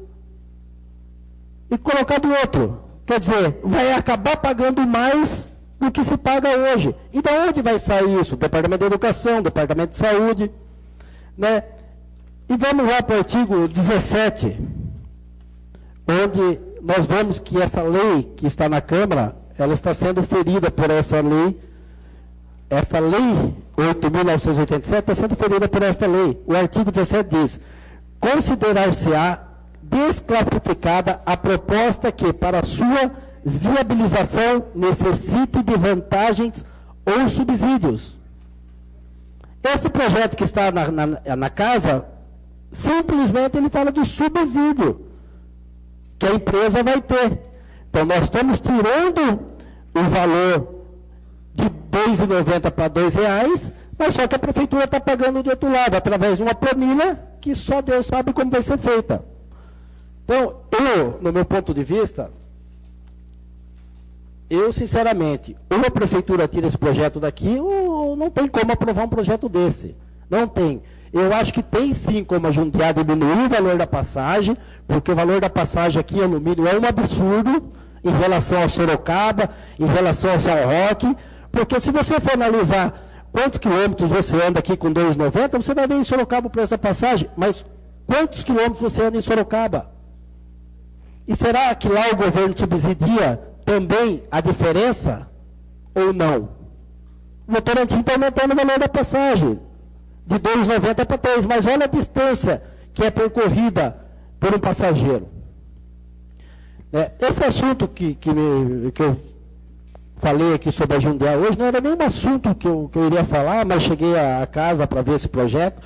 e colocar do outro. Quer dizer, vai acabar pagando mais do que se paga hoje. E de onde vai sair isso? Departamento de Educação, Departamento de Saúde, né? E vamos lá para o artigo 17, onde nós vemos que essa lei que está na Câmara, ela está sendo ferida por essa lei. Esta lei 8.987 está sendo ferida por esta lei. O artigo 17 diz: considerar-se-á desclassificada a proposta que, para sua viabilização, necessite de vantagens ou subsídios. Esse projeto que está na casa, simplesmente ele fala de subsídio que a empresa vai ter. Então, nós estamos tirando o valor de R$ 2,90 para R$ 2,00, mas só que a prefeitura está pagando de outro lado, através de uma planilha que só Deus sabe como vai ser feita. Então, no meu ponto de vista, sinceramente, ou a prefeitura tira esse projeto daqui, ou não tem como aprovar um projeto desse. Não tem. Eu acho que tem sim como a Jundiá diminuir o valor da passagem, porque o valor da passagem aqui em Alumínio é um absurdo em relação a Sorocaba, em relação a São Roque, porque se você for analisar quantos quilômetros você anda aqui com R$ 2,90, você vai ver em Sorocaba o preço da passagem, mas quantos quilômetros você anda em Sorocaba? E será que lá o governo subsidia também a diferença ou não? O Votorantim está aumentando o valor da passagem, de R$ 2,90 para 3, mas olha a distância que é percorrida por um passageiro. Esse assunto que eu falei aqui sobre a Jundiá hoje, não era nem um assunto que eu iria falar, mas cheguei a casa para ver esse projeto,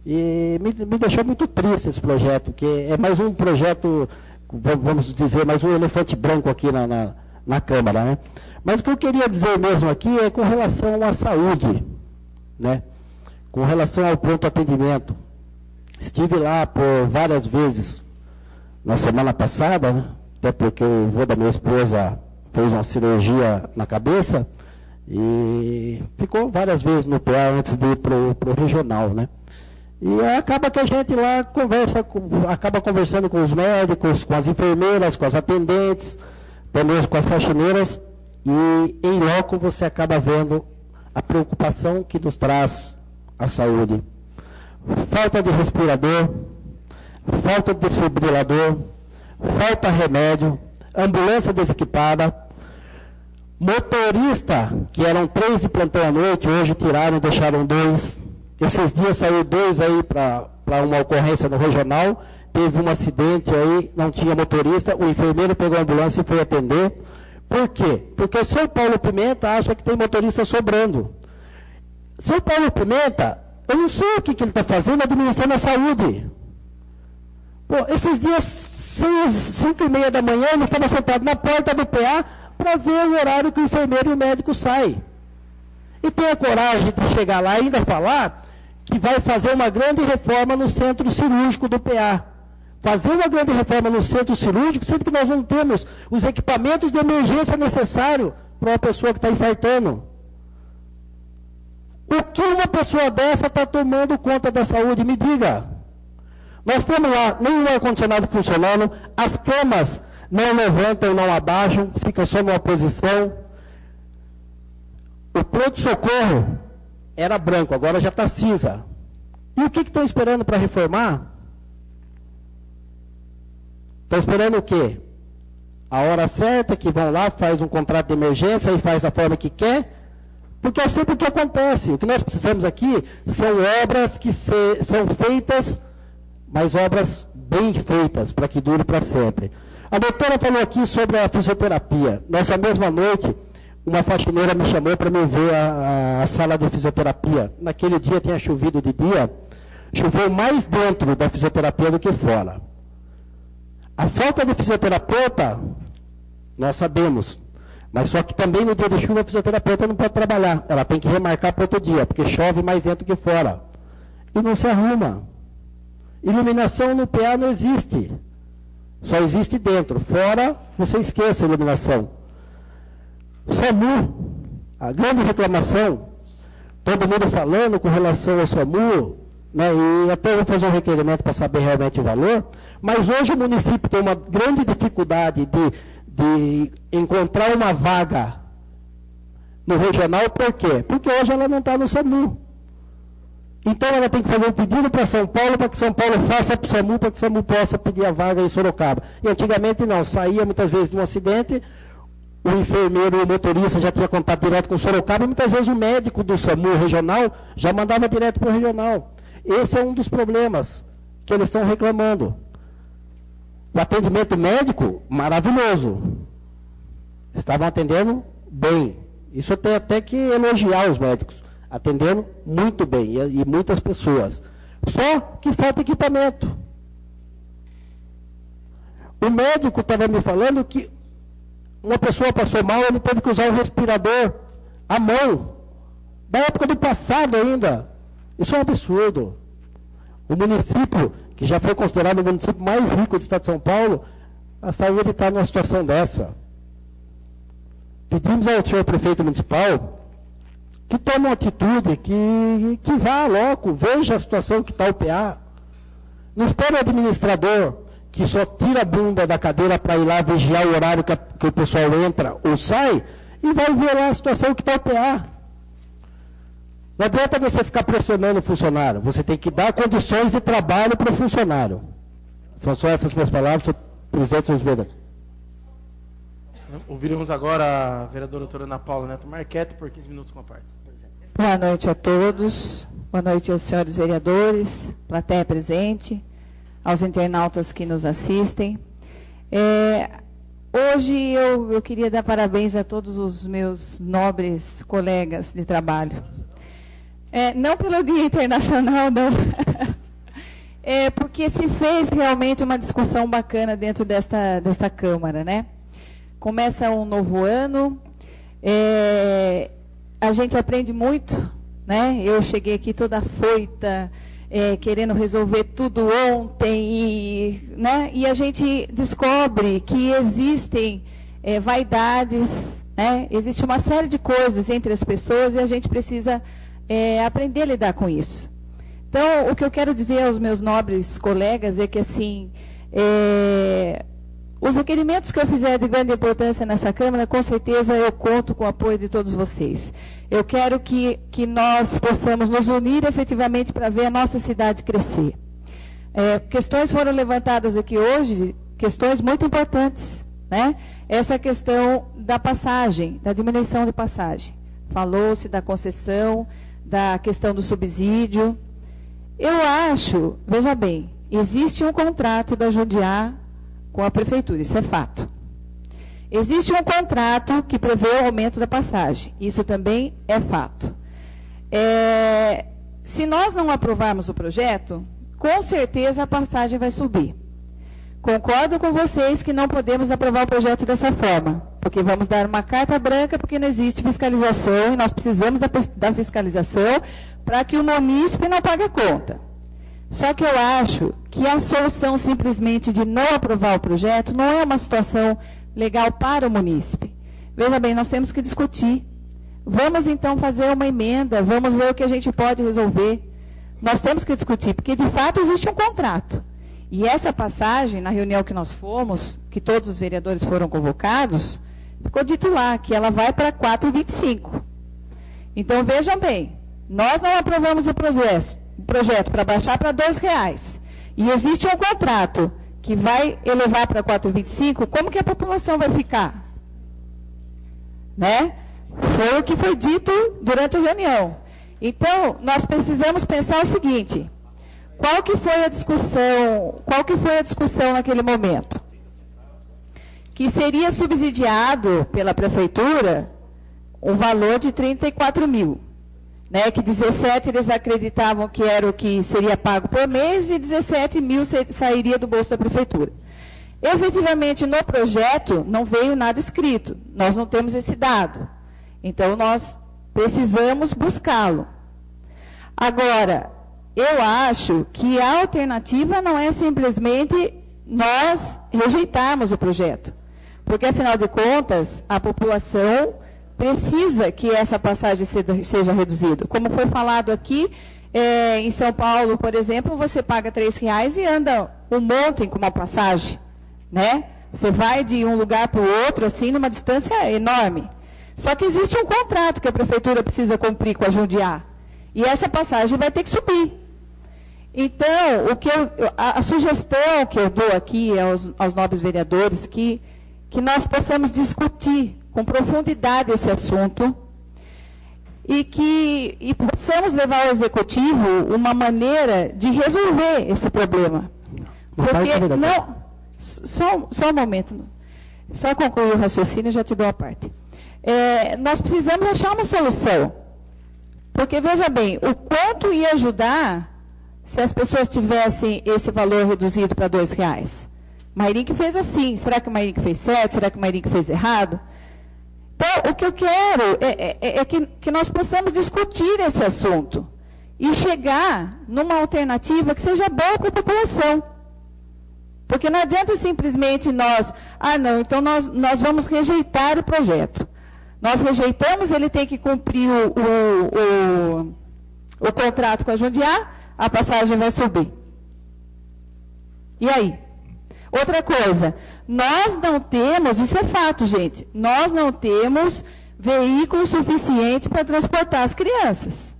e me deixou muito triste esse projeto, que é mais um projeto, vamos dizer, mais um elefante branco aqui na Câmara, né? Mas o que eu queria dizer mesmo aqui é com relação à saúde, né? Com relação ao pronto atendimento. Estive lá por várias vezes na semana passada, né? Até porque o avô da minha esposa fez uma cirurgia na cabeça e ficou várias vezes no PA antes de ir para o regional, né? E acaba que a gente lá acaba conversando com os médicos, com as enfermeiras, com as atendentes, até mesmo com as faxineiras, e em loco você acaba vendo a preocupação que nos traz a saúde. Falta de respirador, falta de desfibrilador, falta remédio, ambulância desequipada, motorista, que eram 3 de plantão à noite, hoje tiraram e deixaram 2. Esses dias saiu 2 aí para uma ocorrência no regional, teve um acidente aí, não tinha motorista, o enfermeiro pegou a ambulância e foi atender. Por quê? Porque o seu Paulo Pimenta acha que tem motorista sobrando. Seu Paulo Pimenta, eu não sei o que ele está fazendo administrando a saúde. Pô, esses dias, 5h30 da manhã, ele estava sentado na porta do PA para ver o horário que o enfermeiro e o médico saem. E tem a coragem de chegar lá e ainda falar que vai fazer uma grande reforma no centro cirúrgico do PA. Fazer uma grande reforma no centro cirúrgico, sendo que nós não temos os equipamentos de emergência necessários para uma pessoa que está infartando. O que uma pessoa dessa está tomando conta da saúde? Me diga. Nós temos lá nenhum ar-condicionado funcionando, as camas não levantam, não abaixam, fica só numa posição. O pronto-socorro era branco, agora já está cinza. E o que estão esperando para reformar? Estão esperando o quê? A hora certa, que vão lá, faz um contrato de emergência e faz da forma que quer? Porque é sempre o que acontece. O que nós precisamos aqui são obras que são feitas, mas obras bem feitas, para que dure para sempre. A doutora falou aqui sobre a fisioterapia. Nessa mesma noite, uma faxineira me chamou para me ver a sala de fisioterapia. Naquele dia tinha chovido de dia, choveu mais dentro da fisioterapia do que fora. A falta de fisioterapeuta, nós sabemos, mas só que também no dia de chuva a fisioterapeuta não pode trabalhar, ela tem que remarcar para outro dia, porque chove mais dentro que fora. E não se arruma. Iluminação no PA não existe, só existe dentro, fora você esqueça a iluminação. SAMU, a grande reclamação, todo mundo falando com relação ao SAMU, né, e até vou fazer um requerimento para saber realmente o valor, mas hoje o município tem uma grande dificuldade de encontrar uma vaga no regional, por quê? Porque hoje ela não está no SAMU. Então ela tem que fazer um pedido para São Paulo, para que São Paulo faça para o SAMU, para que o SAMU possa pedir a vaga em Sorocaba. E antigamente não, saía muitas vezes de um acidente, o enfermeiro e o motorista já tinha contato direto com Sorocaba, e muitas vezes o médico do SAMU regional já mandava direto para o regional. Esse é um dos problemas que eles estão reclamando. O atendimento médico, maravilhoso. Estavam atendendo bem. Isso eu tenho até que elogiar os médicos. Atendendo muito bem, e muitas pessoas. Só que falta equipamento. O médico estava me falando que uma pessoa passou mal, ele teve que usar o respirador à mão. Da época do passado ainda. Isso é um absurdo. O município, que já foi considerado o município mais rico do estado de São Paulo, a saúde está numa situação dessa. Pedimos ao senhor prefeito municipal que tome uma atitude, que vá logo, veja a situação que está o PA. Não espere o administrador que só tira a bunda da cadeira para ir lá vigiar o horário que o pessoal entra ou sai, e vai ver lá a situação que está o PA. Não adianta você ficar pressionando o funcionário, você tem que dar condições de trabalho para o funcionário. São só essas minhas palavras, senhor presidente dos vereadores. Ouviremos agora a vereadora doutora Ana Paula Neto Marchetti por 15 minutos com a parte. Boa noite a todos, boa noite aos senhores vereadores, plateia presente, aos internautas que nos assistem. Hoje eu queria dar parabéns a todos os meus nobres colegas de trabalho. Não pelo Dia Internacional, não. Porque se fez realmente uma discussão bacana dentro desta Câmara, né? Começa um novo ano, a gente aprende muito, né? Eu cheguei aqui toda afoita, querendo resolver tudo ontem, né? E a gente descobre que existem vaidades, né? Existe uma série de coisas entre as pessoas e a gente precisa aprender a lidar com isso. Então, o que eu quero dizer aos meus nobres colegas é que, assim, Os requerimentos que eu fizer de grande importância nessa Câmara, com certeza eu conto com o apoio de todos vocês. Eu quero que nós possamos nos unir efetivamente para ver a nossa cidade crescer. Questões foram levantadas aqui hoje, questões muito importantes, né? Essa questão da passagem, da diminuição de passagem. Falou-se da concessão, da questão do subsídio. Eu acho, veja bem, existe um contrato da Jundiaí com a Prefeitura, isso é fato. Existe um contrato que prevê o aumento da passagem, isso também é fato. Se nós não aprovarmos o projeto, com certeza a passagem vai subir. Concordo com vocês que não podemos aprovar o projeto dessa forma, porque vamos dar uma carta branca, porque não existe fiscalização, e nós precisamos da fiscalização para que o munícipe não pague a conta. Só que eu acho que a solução simplesmente de não aprovar o projeto não é uma situação legal para o munícipe. Veja bem, nós temos que discutir. Vamos então fazer uma emenda, vamos ver o que a gente pode resolver. Nós temos que discutir, porque de fato existe um contrato. E essa passagem, na reunião que nós fomos, que todos os vereadores foram convocados, ficou dito lá que ela vai para 4,25. Então vejam bem, nós não aprovamos o projeto para baixar para R$2. E existe um contrato que vai elevar para 4,25, como que a população vai ficar? Né? Foi o que foi dito durante a reunião. Então, nós precisamos pensar o seguinte: qual que foi a discussão naquele momento? Que seria subsidiado pela Prefeitura um valor de 34 mil. Né, que 17 eles acreditavam que era o que seria pago por mês e 17 mil sairia do bolso da Prefeitura. Efetivamente, no projeto, não veio nada escrito. Nós não temos esse dado. Então, nós precisamos buscá-lo. Agora, eu acho que a alternativa não é simplesmente nós rejeitarmos o projeto. Porque, afinal de contas, a população precisa que essa passagem seja reduzida. Como foi falado aqui, em São Paulo, por exemplo, você paga R$3 e anda um monte com uma passagem. Né? Você vai de um lugar para o outro, assim, numa distância enorme. Só que existe um contrato que a Prefeitura precisa cumprir com a Jundiaí. E essa passagem vai ter que subir. Então, a sugestão que eu dou aqui aos nobres vereadores, que nós possamos discutir com profundidade esse assunto e possamos levar ao Executivo uma maneira de resolver esse problema. Porque não... Só um momento. Só concluir o raciocínio e já te dou a parte. Nós precisamos achar uma solução. Porque, veja bem, o quanto ia ajudar se as pessoas tivessem esse valor reduzido para R$2? Mairink fez assim. Será que o Mairink fez certo? Será que o Mairink fez errado? Então, o que eu quero é que nós possamos discutir esse assunto e chegar numa alternativa que seja boa para a população. Porque não adianta simplesmente então nós vamos rejeitar o projeto. Nós rejeitamos, ele tem que cumprir o contrato com a Jundiaí, a passagem vai subir. E aí? Outra coisa, nós não temos, isso é fato, gente, nós não temos veículo suficiente para transportar as crianças.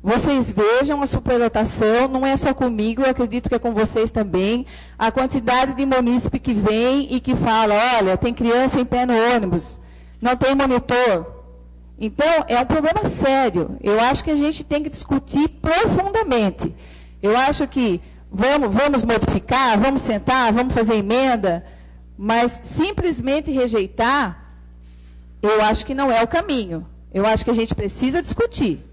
Vocês vejam a superlotação, não é só comigo, eu acredito que é com vocês também, a quantidade de munícipe que vem e que fala, olha, tem criança em pé no ônibus, não tem monitor. Então, é um problema sério. Eu acho que a gente tem que discutir profundamente. Eu acho que vamos modificar, vamos sentar, vamos fazer emenda, mas simplesmente rejeitar, eu acho que não é o caminho. Eu acho que a gente precisa discutir.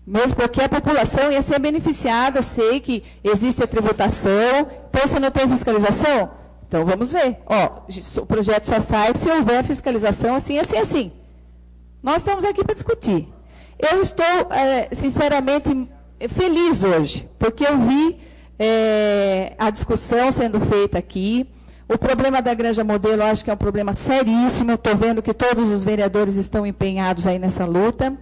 Mesmo porque a população ia ser beneficiada, eu sei que existe a tributação, então se não tem fiscalização, então vamos ver. O projeto só sai se houver fiscalização assim, assim, assim. Nós estamos aqui para discutir. Eu estou, sinceramente, feliz hoje, porque eu vi a discussão sendo feita aqui. O problema da Granja Modelo, eu acho que é um problema seríssimo. Estou vendo que todos os vereadores estão empenhados aí nessa luta.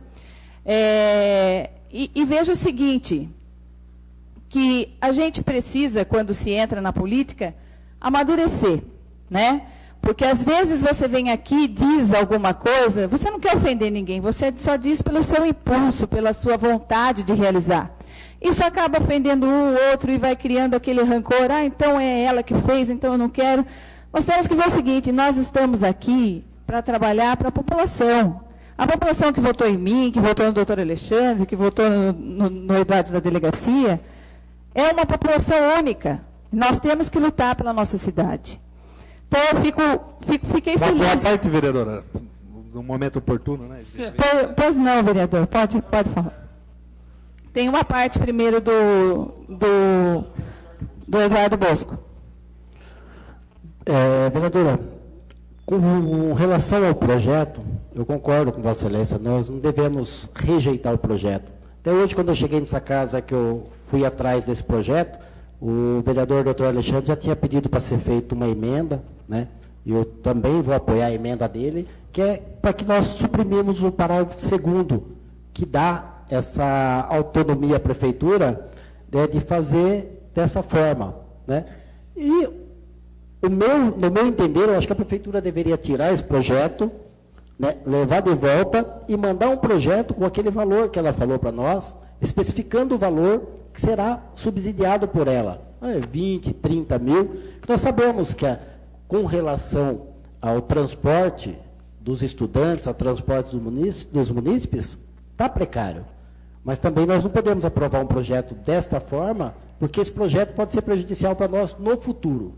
E veja o seguinte, que a gente precisa, quando se entra na política, amadurecer. né? Porque às vezes você vem aqui e diz alguma coisa, você não quer ofender ninguém, você só diz pelo seu impulso, pela sua vontade de realizar. Isso acaba ofendendo um ou outro e vai criando aquele rancor, então é ela que fez, então eu não quero. Nós temos que ver o seguinte, nós estamos aqui para trabalhar para a população. A população que votou em mim, que votou no doutor Alexandre, que votou no Eduardo da delegacia, é uma população única. Nós temos que lutar pela nossa cidade. Então, eu fiquei feliz. Boa parte, vereadora, no momento oportuno, né? Pois não, vereador, pode falar. Tem uma parte primeiro do Eduardo Bosco. Vereadora, com relação ao projeto, eu concordo com Vossa Excelência, nós não devemos rejeitar o projeto. Até hoje, quando eu cheguei nessa casa, que eu fui atrás desse projeto, o vereador doutor Alexandre já tinha pedido para ser feita uma emenda, né? E eu também vou apoiar a emenda dele, que é para que nós suprimimos o parágrafo 2º, que dá essa autonomia à prefeitura, né, de fazer dessa forma, né? E no meu entender, eu acho que a prefeitura deveria tirar esse projeto, né, levar de volta e mandar um projeto com aquele valor que ela falou para nós, especificando o valor que será subsidiado por ela. 20, 30 mil, que nós sabemos que com relação ao transporte dos estudantes, ao transporte dos munícipes, está precário. Mas também nós não podemos aprovar um projeto desta forma, porque esse projeto pode ser prejudicial para nós no futuro.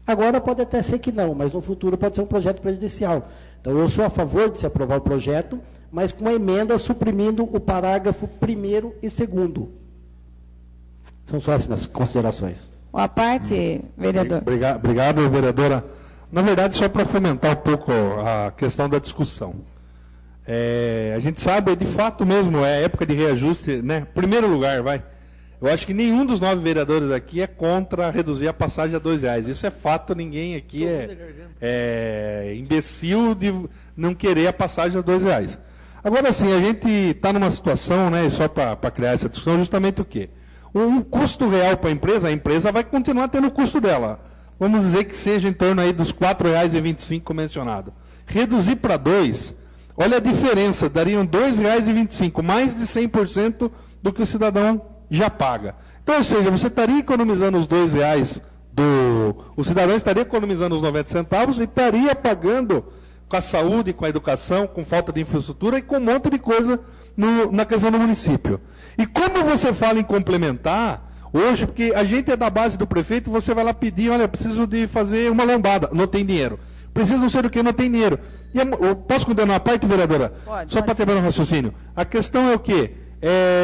Agora pode até ser que não, mas no futuro pode ser um projeto prejudicial. Então eu sou a favor de se aprovar o projeto, mas com uma emenda suprimindo o parágrafo 1º e 2º. São só as minhas considerações. A parte, vereador. Obrigado, vereadora. Na verdade, só para fomentar um pouco a questão da discussão. A gente sabe, de fato mesmo, é época de reajuste, né? Primeiro lugar, eu acho que nenhum dos 9 vereadores aqui é contra reduzir a passagem a R$2. Isso é fato, ninguém aqui é imbecil de não querer a passagem a R$2. Agora sim, a gente está numa situação, né, só para criar essa discussão, justamente o quê? O custo real para a empresa vai continuar tendo o custo dela. Vamos dizer que seja em torno aí dos R$4,25 mencionado. Reduzir para 2, olha a diferença, dariam R$2,25, mais de 100% do que o cidadão já paga. Então, ou seja, você estaria economizando os R$2, o cidadão estaria economizando os 90 centavos e estaria pagando com a saúde, com a educação, com falta de infraestrutura e com um monte de coisa na questão do município. E como você fala em complementar, hoje, porque a gente é da base do prefeito, você vai lá pedir, olha, preciso de fazer uma lombada, não tem dinheiro. Preciso não sei do que, não tem dinheiro. E eu posso condenar a parte, vereadora? Pode. Só para terminar o raciocínio. A questão é o quê?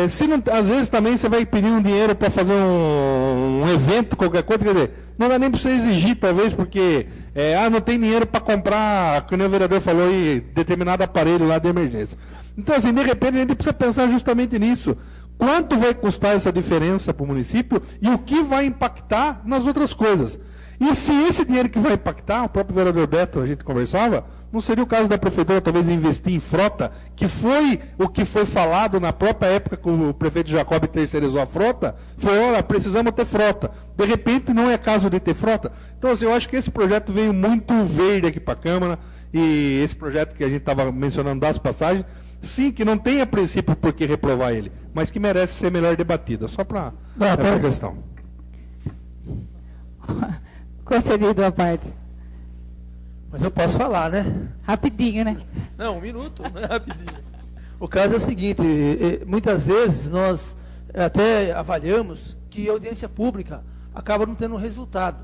Se não, às vezes também você vai pedir um dinheiro para fazer um evento, qualquer coisa, quer dizer, não dá nem para você exigir, talvez, porque não tem dinheiro para comprar, como o vereador falou aí, determinado aparelho lá de emergência. Então, assim, de repente, a gente precisa pensar justamente nisso. Quanto vai custar essa diferença para o município e o que vai impactar nas outras coisas? E se esse dinheiro que vai impactar, o próprio vereador Beto, a gente conversava, não seria o caso da prefeitura talvez investir em frota, que foi o que foi falado na própria época que o prefeito Jacob terceirizou a frota, foi, olha, precisamos ter frota. De repente não é caso de ter frota. Então, assim, eu acho que esse projeto veio muito verde aqui para a Câmara, e esse projeto que a gente estava mencionando das passagens, sim, que não tem a princípio por que reprovar ele, mas que merece ser melhor debatido. Só para essa questão. Concedido a parte. Mas eu posso falar, né? Rapidinho, né? Não, 1 minuto, não é rapidinho. O caso é o seguinte, muitas vezes nós até avaliamos que a audiência pública acaba não tendo resultado.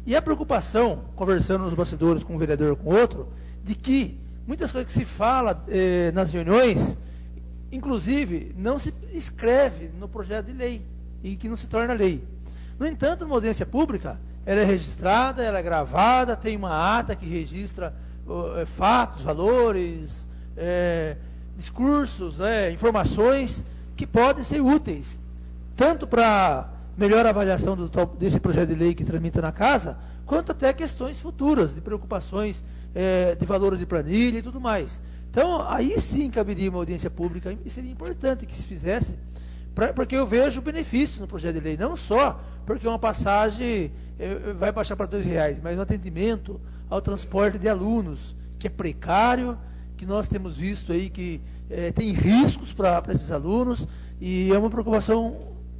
E a preocupação, conversando nos bastidores com um vereador ou com outro, de que muitas coisas que se fala nas reuniões, inclusive, não se escreve no projeto de lei e que não se torna lei. No entanto, numa audiência pública, ela é registrada, ela é gravada, tem uma ata que registra fatos, valores, discursos, informações que podem ser úteis, tanto para melhor avaliação desse projeto de lei que tramita na casa, quanto até questões futuras, de preocupações de valores de planilha e tudo mais. Então, aí sim caberia uma audiência pública, e seria importante que se fizesse, porque eu vejo benefícios no projeto de lei, não só porque uma passagem vai baixar para R$2, mas no atendimento ao transporte de alunos, que é precário, que nós temos visto aí que tem riscos para esses alunos, e é uma preocupação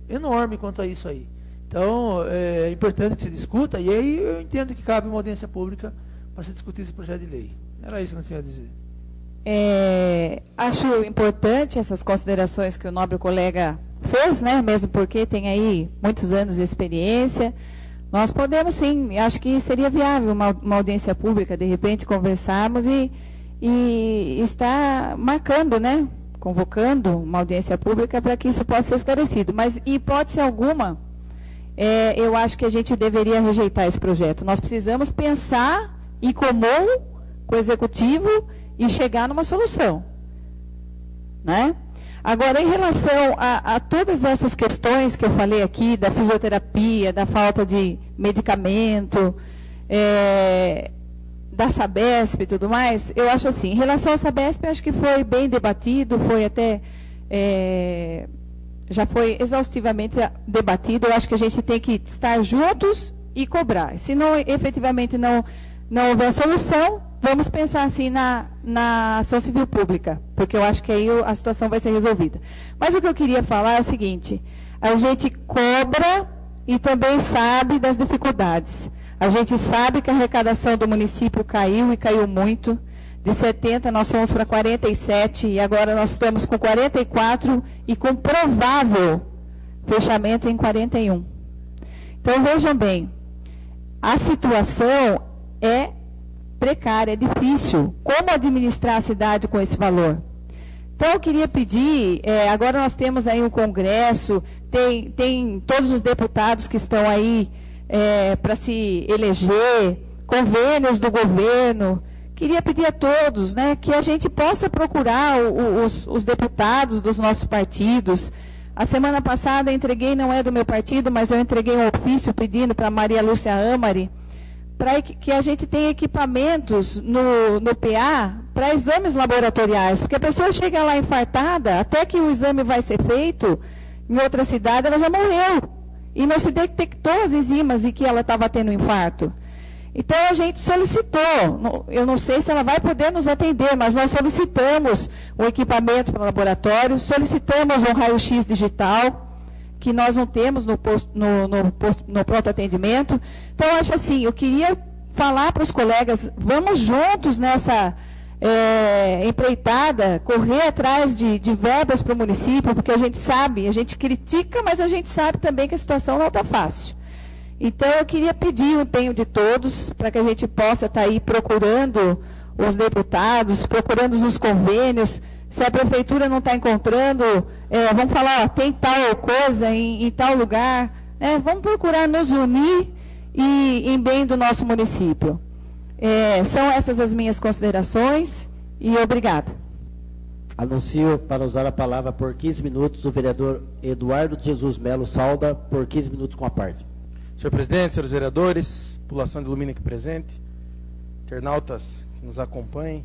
enorme quanto a isso aí. Então, é importante que se discuta, e aí eu entendo que cabe uma audiência pública para se discutir esse projeto de lei. Era isso que nós tínhamos a dizer. Acho importante essas considerações que o nobre colega fez, né? Mesmo porque tem aí muitos anos de experiência. Nós podemos, sim, acho que seria viável uma audiência pública, de repente, conversarmos e estar marcando, né? Convocando uma audiência pública para que isso possa ser esclarecido. Mas, em hipótese alguma, eu acho que a gente deveria rejeitar esse projeto. Nós precisamos pensar em comum com o Executivo e chegar numa solução, né? Agora, em relação a todas essas questões que eu falei aqui, da fisioterapia, da falta de medicamento, da Sabesp e tudo mais, eu acho assim, em relação à Sabesp, eu acho que foi bem debatido, foi até, já foi exaustivamente debatido. Eu acho que a gente tem que estar juntos e cobrar. Se não, efetivamente não houver solução, vamos pensar assim na ação civil pública, porque eu acho que aí a situação vai ser resolvida. Mas o que eu queria falar é o seguinte: a gente cobra e também sabe das dificuldades. A gente sabe que a arrecadação do município caiu, e caiu muito. De 70 nós fomos para 47, e agora nós estamos com 44 e com provável fechamento em 41. Então, vejam bem, a situação é precária, é difícil. Como administrar a cidade com esse valor? Então, eu queria pedir, agora nós temos aí um congresso, tem todos os deputados que estão aí para se eleger, convênios do governo. Queria pedir a todos, né, que a gente possa procurar os deputados dos nossos partidos. A semana passada eu entreguei, não é do meu partido, mas eu entreguei um ofício pedindo para Maria Lúcia Amari, para que a gente tenha equipamentos no PA para exames laboratoriais, porque a pessoa chega lá infartada, até que o exame vai ser feito em outra cidade, ela já morreu, e não se detectou as enzimas e que ela estava tendo um infarto. Então, a gente solicitou, eu não sei se ela vai poder nos atender, mas nós solicitamos um equipamento para o laboratório, solicitamos um raio-x digital, que nós não temos no pronto atendimento. Então, eu acho assim, eu queria falar para os colegas, vamos juntos nessa empreitada, correr atrás de verbas para o município, porque a gente sabe, a gente critica, mas a gente sabe também que a situação não está fácil. Então, eu queria pedir o empenho de todos, para que a gente possa estar aí procurando os deputados, procurando os convênios. Se a prefeitura não está encontrando, vamos falar, tem tal coisa em tal lugar, vamos procurar nos unir e em bem do nosso município. São essas as minhas considerações e obrigada. Anuncio para usar a palavra por 15 minutos o vereador Eduardo de Jesus Melo Salda, por 15 minutos com a parte. Senhor presidente, senhores vereadores, população de Lumina aqui presente, internautas que nos acompanhem,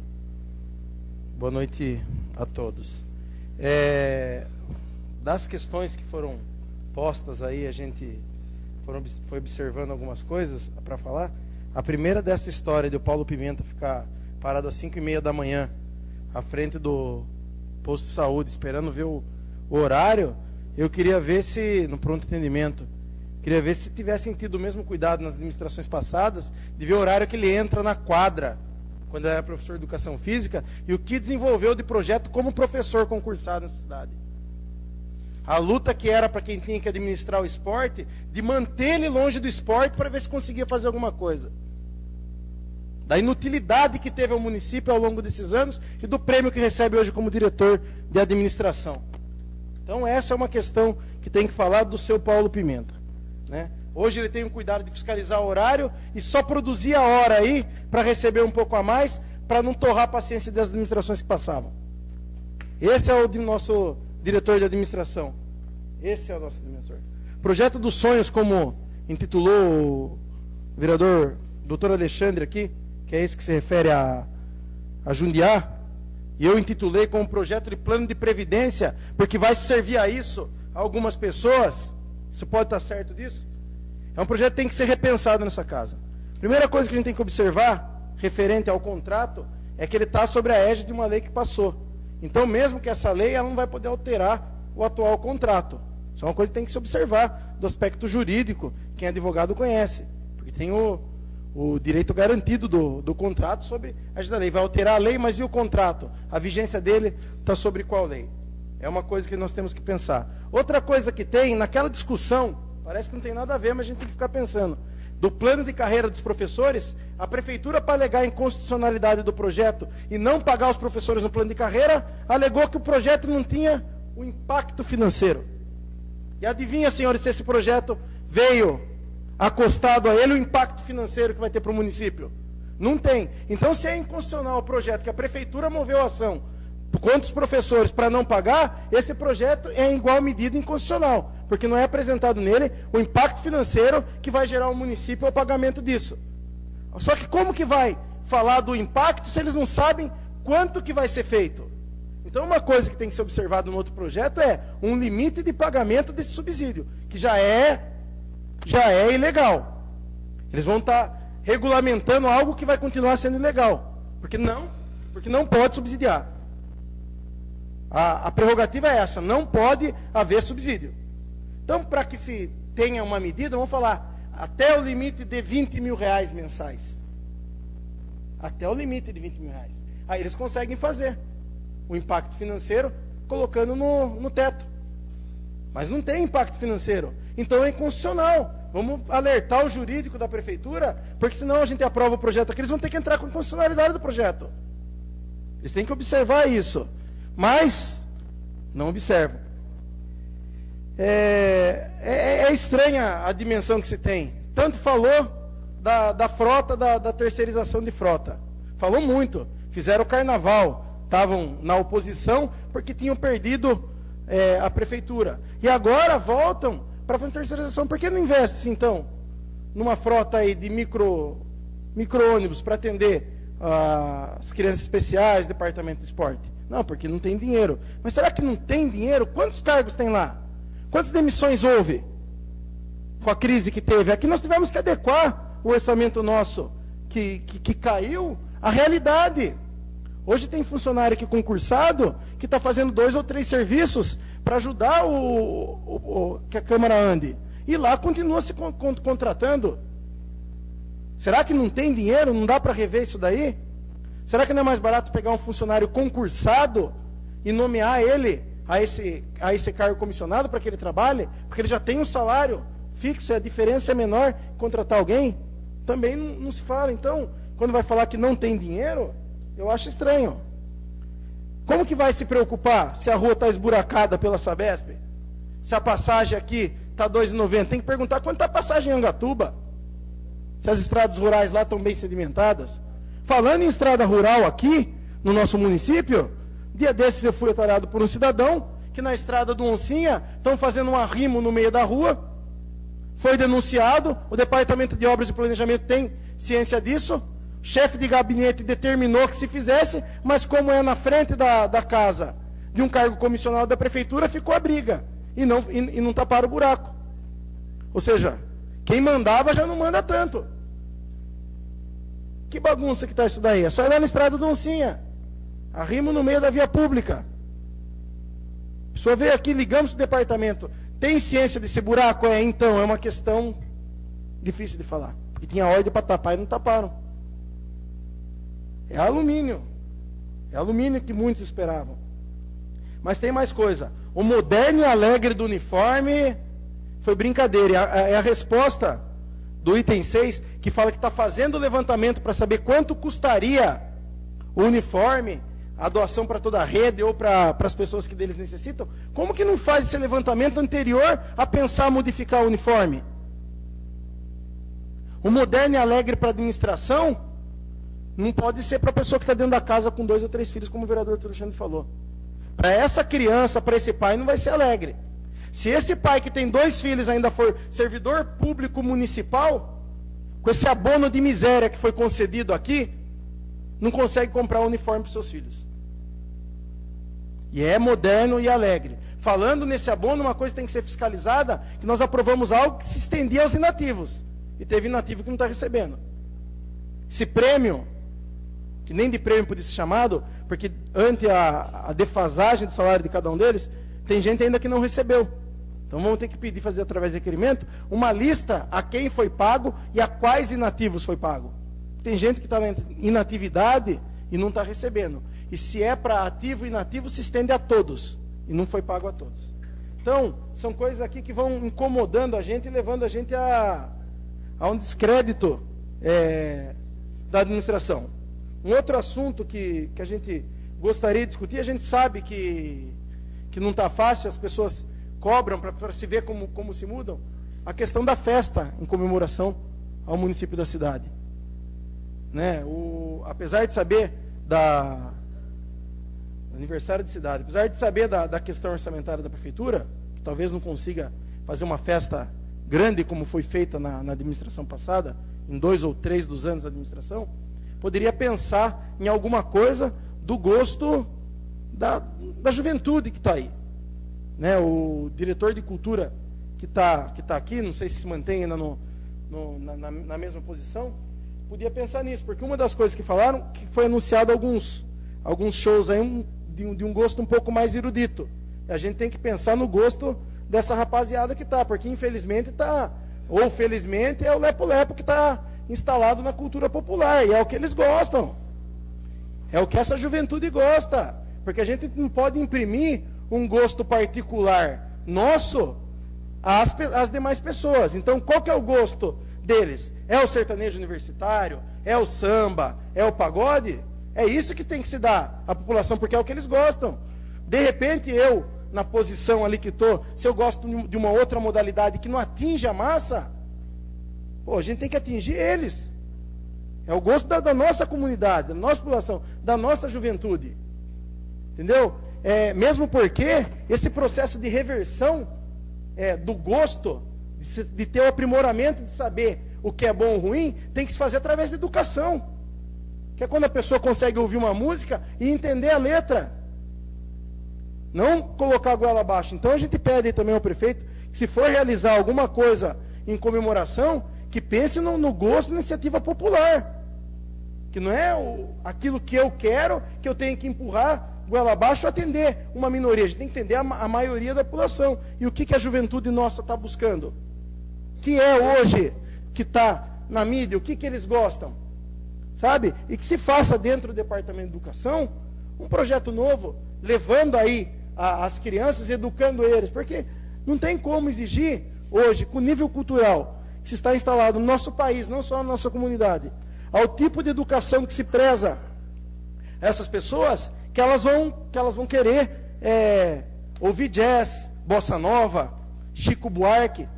boa noite a todos. Das questões que foram postas aí, a gente foi observando algumas coisas para falar. A primeira dessa história de o Paulo Pimenta ficar parado às 5h30 da manhã, à frente do posto de saúde, esperando ver o horário, eu queria ver se, no pronto atendimento, queria ver se tivessem tido o mesmo cuidado nas administrações passadas, de ver o horário que ele entra na quadra, quando era professor de educação física, e o que desenvolveu de projeto como professor concursado nessa cidade. A luta que era para quem tinha que administrar o esporte, de manter ele longe do esporte para ver se conseguia fazer alguma coisa. Da inutilidade que teve ao município ao longo desses anos e do prêmio que recebe hoje como diretor de administração. Então essa é uma questão que tem que falar do seu Paulo Pimenta, né? Hoje ele tem um cuidado de fiscalizar o horário e só produzir a hora aí para receber um pouco a mais, para não torrar a paciência das administrações que passavam. Esse é o nosso diretor de administração. Esse é o nosso administrador. Projeto dos sonhos, como intitulou o vereador doutor Alexandre aqui, que é esse que se refere a Jundiá, e eu intitulei como projeto de plano de previdência, porque vai servir a isso, a algumas pessoas, isso pode estar certo disso, é um projeto que tem que ser repensado nessa casa. Primeira coisa que a gente tem que observar, referente ao contrato, é que ele está sobre a égide de uma lei que passou. Então, mesmo que essa lei, ela não vai poder alterar o atual contrato. Isso é uma coisa que tem que se observar do aspecto jurídico, quem é advogado conhece, porque tem o direito garantido do contrato sobre a égide da lei. Vai alterar a lei, mas e o contrato? A vigência dele está sobre qual lei? É uma coisa que nós temos que pensar. Outra coisa que tem, naquela discussão, parece que não tem nada a ver, mas a gente tem que ficar pensando, do plano de carreira dos professores, a prefeitura, para alegar a inconstitucionalidade do projeto e não pagar os professores no plano de carreira, alegou que o projeto não tinha o impacto financeiro. E adivinha, senhores, se esse projeto veio acostado a ele, o impacto financeiro que vai ter para o município? Não tem. Então, se é inconstitucional o projeto que a prefeitura moveu a ação contra os professores para não pagar, esse projeto é em igual medida inconstitucional, porque não é apresentado nele o impacto financeiro que vai gerar ao município o pagamento disso. Só que como que vai falar do impacto se eles não sabem quanto que vai ser feito? Então, uma coisa que tem que ser observada no outro projeto é um limite de pagamento desse subsídio, que já é ilegal. Eles vão estar regulamentando algo que vai continuar sendo ilegal, porque não pode subsidiar. A prerrogativa é essa, não pode haver subsídio. Então, para que se tenha uma medida, vamos falar, até o limite de 20 mil reais mensais. Até o limite de 20 mil reais. Aí eles conseguem fazer o impacto financeiro colocando no teto. Mas não tem impacto financeiro. Então é inconstitucional. Vamos alertar o jurídico da prefeitura, porque senão a gente aprova o projeto aqui, eles vão ter que entrar com a inconstitucionalidade do projeto. Eles têm que observar isso. Mas não observam. É estranha a dimensão que se tem. Tanto falou da frota, da terceirização de frota. Falou muito. Fizeram o carnaval. Estavam na oposição porque tinham perdido a prefeitura. E agora voltam para fazer terceirização. Por que não investe, então, numa frota aí de micro-ônibus para atender as crianças especiais, departamento de esporte? Não, porque não tem dinheiro. Mas será que não tem dinheiro? Quantos cargos tem lá? Quantas demissões houve com a crise que teve? Aqui nós tivemos que adequar o orçamento nosso, que caiu, à realidade. Hoje tem funcionário aqui concursado que está fazendo 2 ou 3 serviços para ajudar que a Câmara ande. E lá continua se contratando. Será que não tem dinheiro? Não dá para rever isso daí? Será que não é mais barato pegar um funcionário concursado e nomear ele a esse cargo comissionado para que ele trabalhe? Porque ele já tem um salário fixo e a diferença é menor contratar alguém? Também não se fala. Então, quando vai falar que não tem dinheiro, eu acho estranho. Como que vai se preocupar se a rua está esburacada pela Sabesp? Se a passagem aqui está R$ 2,90? Tem que perguntar quanto está a passagem em Angatuba. Se as estradas rurais lá estão bem sedimentadas. Falando em estrada rural aqui, no nosso município, dia desses eu fui atalhado por um cidadão, que na estrada do Oncinha, estão fazendo um arrimo no meio da rua, foi denunciado, o Departamento de Obras e Planejamento tem ciência disso, o chefe de gabinete determinou que se fizesse, mas como é na frente da casa de um cargo comissionado da prefeitura, ficou a briga, e não taparam o buraco. Ou seja, quem mandava já não manda tanto. Que bagunça que está isso daí? É só ir lá na estrada do Oncinha. Arrimo no meio da via pública. A pessoa veio aqui, ligamos para o departamento. Tem ciência desse buraco? Então, é uma questão difícil de falar. Porque tinha ordem para tapar e não taparam. É alumínio. É alumínio que muitos esperavam. Mas tem mais coisa. O moderno e alegre do uniforme foi brincadeira. É a resposta do item 6, que fala que está fazendo o levantamento para saber quanto custaria o uniforme, a doação para toda a rede ou para as pessoas que deles necessitam. Como que não faz esse levantamento anterior a pensar modificar o uniforme? O moderno e alegre para a administração não pode ser para a pessoa que está dentro da casa com 2 ou 3 filhos, como o vereador Alexandre falou. Para essa criança, para esse pai, não vai ser alegre. Se esse pai que tem 2 filhos ainda for servidor público municipal, com esse abono de miséria que foi concedido aqui, não consegue comprar um uniforme para os seus filhos. E é moderno e alegre. falando nesse abono, uma coisa que tem que ser fiscalizada, que nós aprovamos algo que se estendia aos inativos. E teve inativo que não está recebendo. Esse prêmio, que nem de prêmio podia ser chamado, porque ante a defasagem do salário de cada um deles, tem gente ainda que não recebeu. Então vamos ter que pedir, fazer através de requerimento, uma lista a quem foi pago e a quais inativos foi pago. Tem gente que está na inatividade e não está recebendo. E se é para ativo e inativo, se estende a todos. E não foi pago a todos. Então, são coisas aqui que vão incomodando a gente e levando a gente a um descrédito da administração. Um outro assunto que a gente gostaria de discutir, a gente sabe que não está fácil, as pessoas cobram para se ver como se mudam, a questão da festa em comemoração ao município da cidade. Né? Apesar de saber aniversário de cidade, apesar de saber da questão orçamentária da prefeitura, que talvez não consiga fazer uma festa grande como foi feita na administração passada, em 2 ou 3 dos anos da administração, poderia pensar em alguma coisa do gosto da juventude que está aí. Né? O diretor de cultura que tá aqui, não sei se mantém ainda na mesma posição, podia pensar nisso, porque uma das coisas que falaram, que foi anunciado alguns shows aí de um gosto um pouco mais erudito. E a gente tem que pensar no gosto dessa rapaziada que está, porque infelizmente ou felizmente é o lepo-lepo que está instalado na cultura popular, e é o que eles gostam. É o que essa juventude gosta, porque a gente não pode imprimir um gosto particular nosso às demais pessoas. Então, qual que é o gosto deles? É o sertanejo universitário? É o samba? É o pagode? É isso que tem que se dar à população, porque é o que eles gostam. De repente, eu, na posição ali que estou, se eu gosto de uma outra modalidade que não atinge a massa, a gente tem que atingir eles. É o gosto da nossa comunidade, da nossa população, da nossa juventude. Entendeu? Mesmo porque esse processo de reversão do gosto, de ter o aprimoramento de saber o que é bom ou ruim, tem que se fazer através da educação. Que é quando a pessoa consegue ouvir uma música e entender a letra. Não colocar a goela abaixo. Então a gente pede também ao prefeito que, se for realizar alguma coisa em comemoração, que pense no gosto da iniciativa popular. Que não é aquilo que eu quero, que eu tenho que empurrar goela abaixo ou atender uma minoria. A gente tem que entender a maioria da população. E o que a juventude nossa está buscando? Que é hoje que está na mídia, o que eles gostam? Sabe? E que se faça dentro do Departamento de Educação um projeto novo, levando aí as crianças, educando eles. Porque não tem como exigir hoje, com o nível cultural que se está instalado no nosso país, não só na nossa comunidade, ao tipo de educação que se preza essas pessoas, que elas vão querer ouvir jazz, bossa nova, Chico Buarque.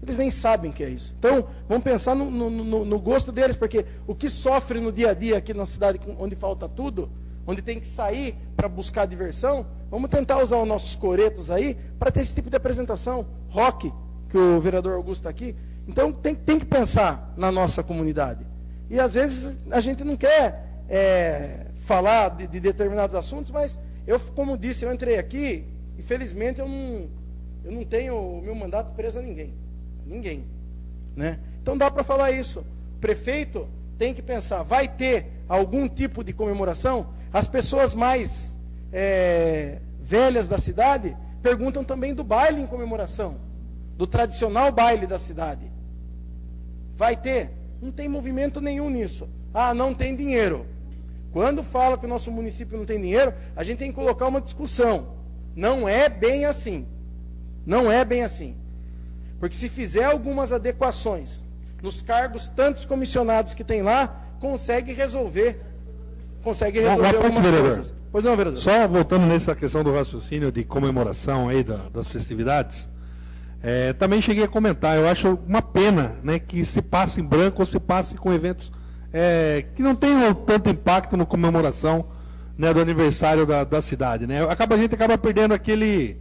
Eles nem sabem o que é isso. Então, vamos pensar no gosto deles, porque o que sofre no dia a dia aqui na cidade, onde falta tudo, onde tem que sair para buscar diversão, vamos tentar usar os nossos coretos aí para ter esse tipo de apresentação. Rock, que o vereador Augusto está aqui. Então, tem que pensar na nossa comunidade. E às vezes a gente não quer falar de determinados assuntos, mas eu, como disse, eu entrei aqui, e felizmente eu não tenho o meu mandato preso a ninguém. Ninguém. Né? Então dá para falar isso. O prefeito tem que pensar, vai ter algum tipo de comemoração? As pessoas mais velhas da cidade perguntam também do baile em comemoração, do tradicional baile da cidade. Vai ter? Não tem movimento nenhum nisso. Ah, não tem dinheiro. Quando fala que o nosso município não tem dinheiro, a gente tem que colocar uma discussão. Não é bem assim. Não é bem assim. Porque se fizer algumas adequações nos cargos, tantos comissionados que tem lá, consegue resolver algumas coisas. Pois não, vereador. Só voltando nessa questão do raciocínio de comemoração aí das festividades, também cheguei a comentar, eu acho uma pena, né, que se passe em branco ou se passe com eventos que não tenham tanto impacto na comemoração, né, do aniversário da cidade. Né? A gente acaba perdendo aquele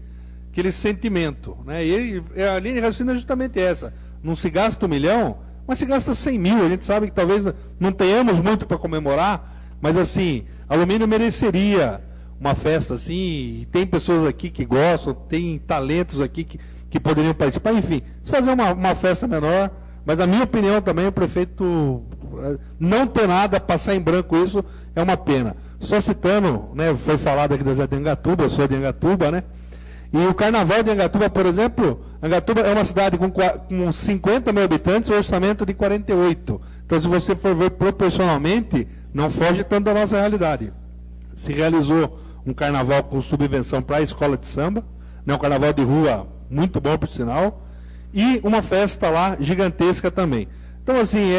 sentimento. Né? E a linha de raciocínio é justamente essa. Não se gasta 1 milhão, mas se gasta 100 mil. A gente sabe que talvez não tenhamos muito para comemorar, mas assim, Alumínio mereceria uma festa assim, e tem pessoas aqui que gostam, tem talentos aqui que poderiam participar, enfim, se fazer uma festa menor, mas na minha opinião também o prefeito não ter nada, passar em branco isso, é uma pena. Só citando, né, foi falado aqui da cidade de Angatuba, eu sou de Angatuba, né? E o carnaval de Angatuba, por exemplo, Angatuba é uma cidade com 50 mil habitantes, orçamento de 48. Então, se você for ver proporcionalmente, não foge tanto da nossa realidade. Se realizou um carnaval com subvenção para a escola de samba, né, um carnaval de rua muito bom, por sinal, e uma festa lá gigantesca também. Então, assim,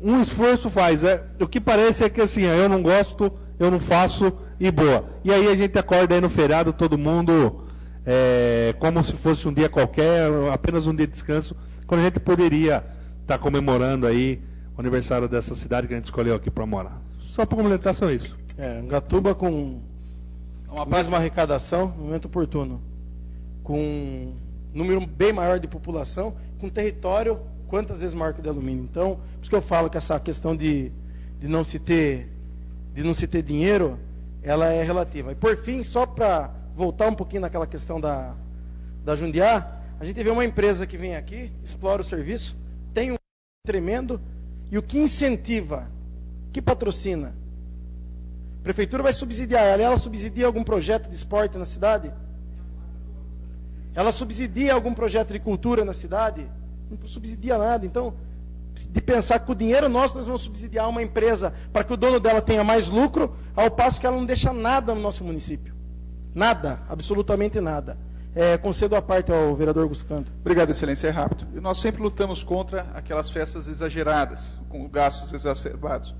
um esforço faz. O que parece é que assim, eu não gosto, eu não faço e boa. E aí a gente acorda aí no feriado, todo mundo como se fosse um dia qualquer, apenas um dia de descanso, quando a gente poderia estar comemorando aí o aniversário dessa cidade que a gente escolheu aqui para morar. Só para completar, só isso. Angatuba com uma mesma arrecadação, no momento oportuno, com um número bem maior de população, com território quantas vezes maior que o de Alumínio. Então, por isso que eu falo que essa questão de não se ter dinheiro, ela é relativa. E por fim, só para voltar um pouquinho naquela questão da Jundiá, a gente vê uma empresa que vem aqui, explora o serviço, tem um tremendo, e o que incentiva, que patrocina, a prefeitura vai subsidiar ela subsidia algum projeto de esporte na cidade? Ela subsidia algum projeto de cultura na cidade? Não subsidia nada. Então, de pensar que com o dinheiro nosso nós vamos subsidiar uma empresa para que o dono dela tenha mais lucro, ao passo que ela não deixa nada no nosso município. Nada, absolutamente nada. Concedo a parte ao vereador Augusto Canto. Obrigado, excelência, é rápido. E nós sempre lutamos contra aquelas festas exageradas, com gastos exacerbados.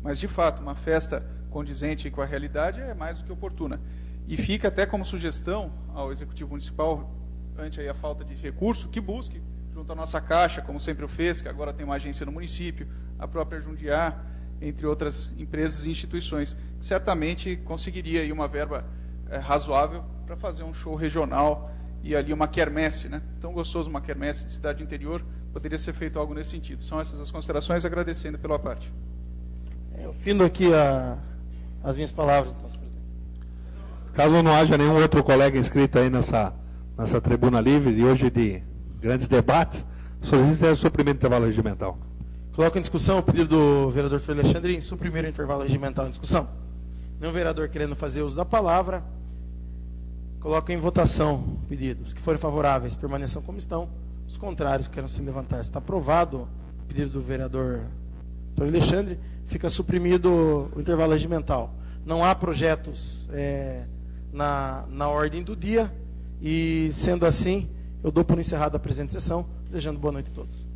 Mas, de fato, uma festa condizente com a realidade é mais do que oportuna. E fica até como sugestão ao Executivo Municipal, ante aí a falta de recurso, que busque, junto à nossa Caixa, como sempre o fez, que agora tem uma agência no município, a própria Jundiá, entre outras empresas e instituições, que certamente conseguiria aí uma verba razoável para fazer um show regional e ali uma quermesse, né? Tão gostoso uma quermesse de cidade interior, poderia ser feito algo nesse sentido. São essas as considerações, agradecendo pela parte. Eu findo aqui as minhas palavras, então, senhor presidente. Caso não haja nenhum outro colega inscrito aí nessa tribuna livre, de hoje de grandes debates, solicito o suprimento do intervalo regimental. Coloco em discussão o pedido do vereador Dr. Alexandre em suprimir o intervalo regimental em discussão. Nenhum vereador querendo fazer uso da palavra. Coloco em votação o pedido. Os que forem favoráveis permaneçam como estão. Os contrários queiram se levantar. Está aprovado o pedido do vereador Dr. Alexandre. Fica suprimido o intervalo regimental. Não há projetos na ordem do dia. E, sendo assim, eu dou por encerrada a presente sessão, desejando boa noite a todos.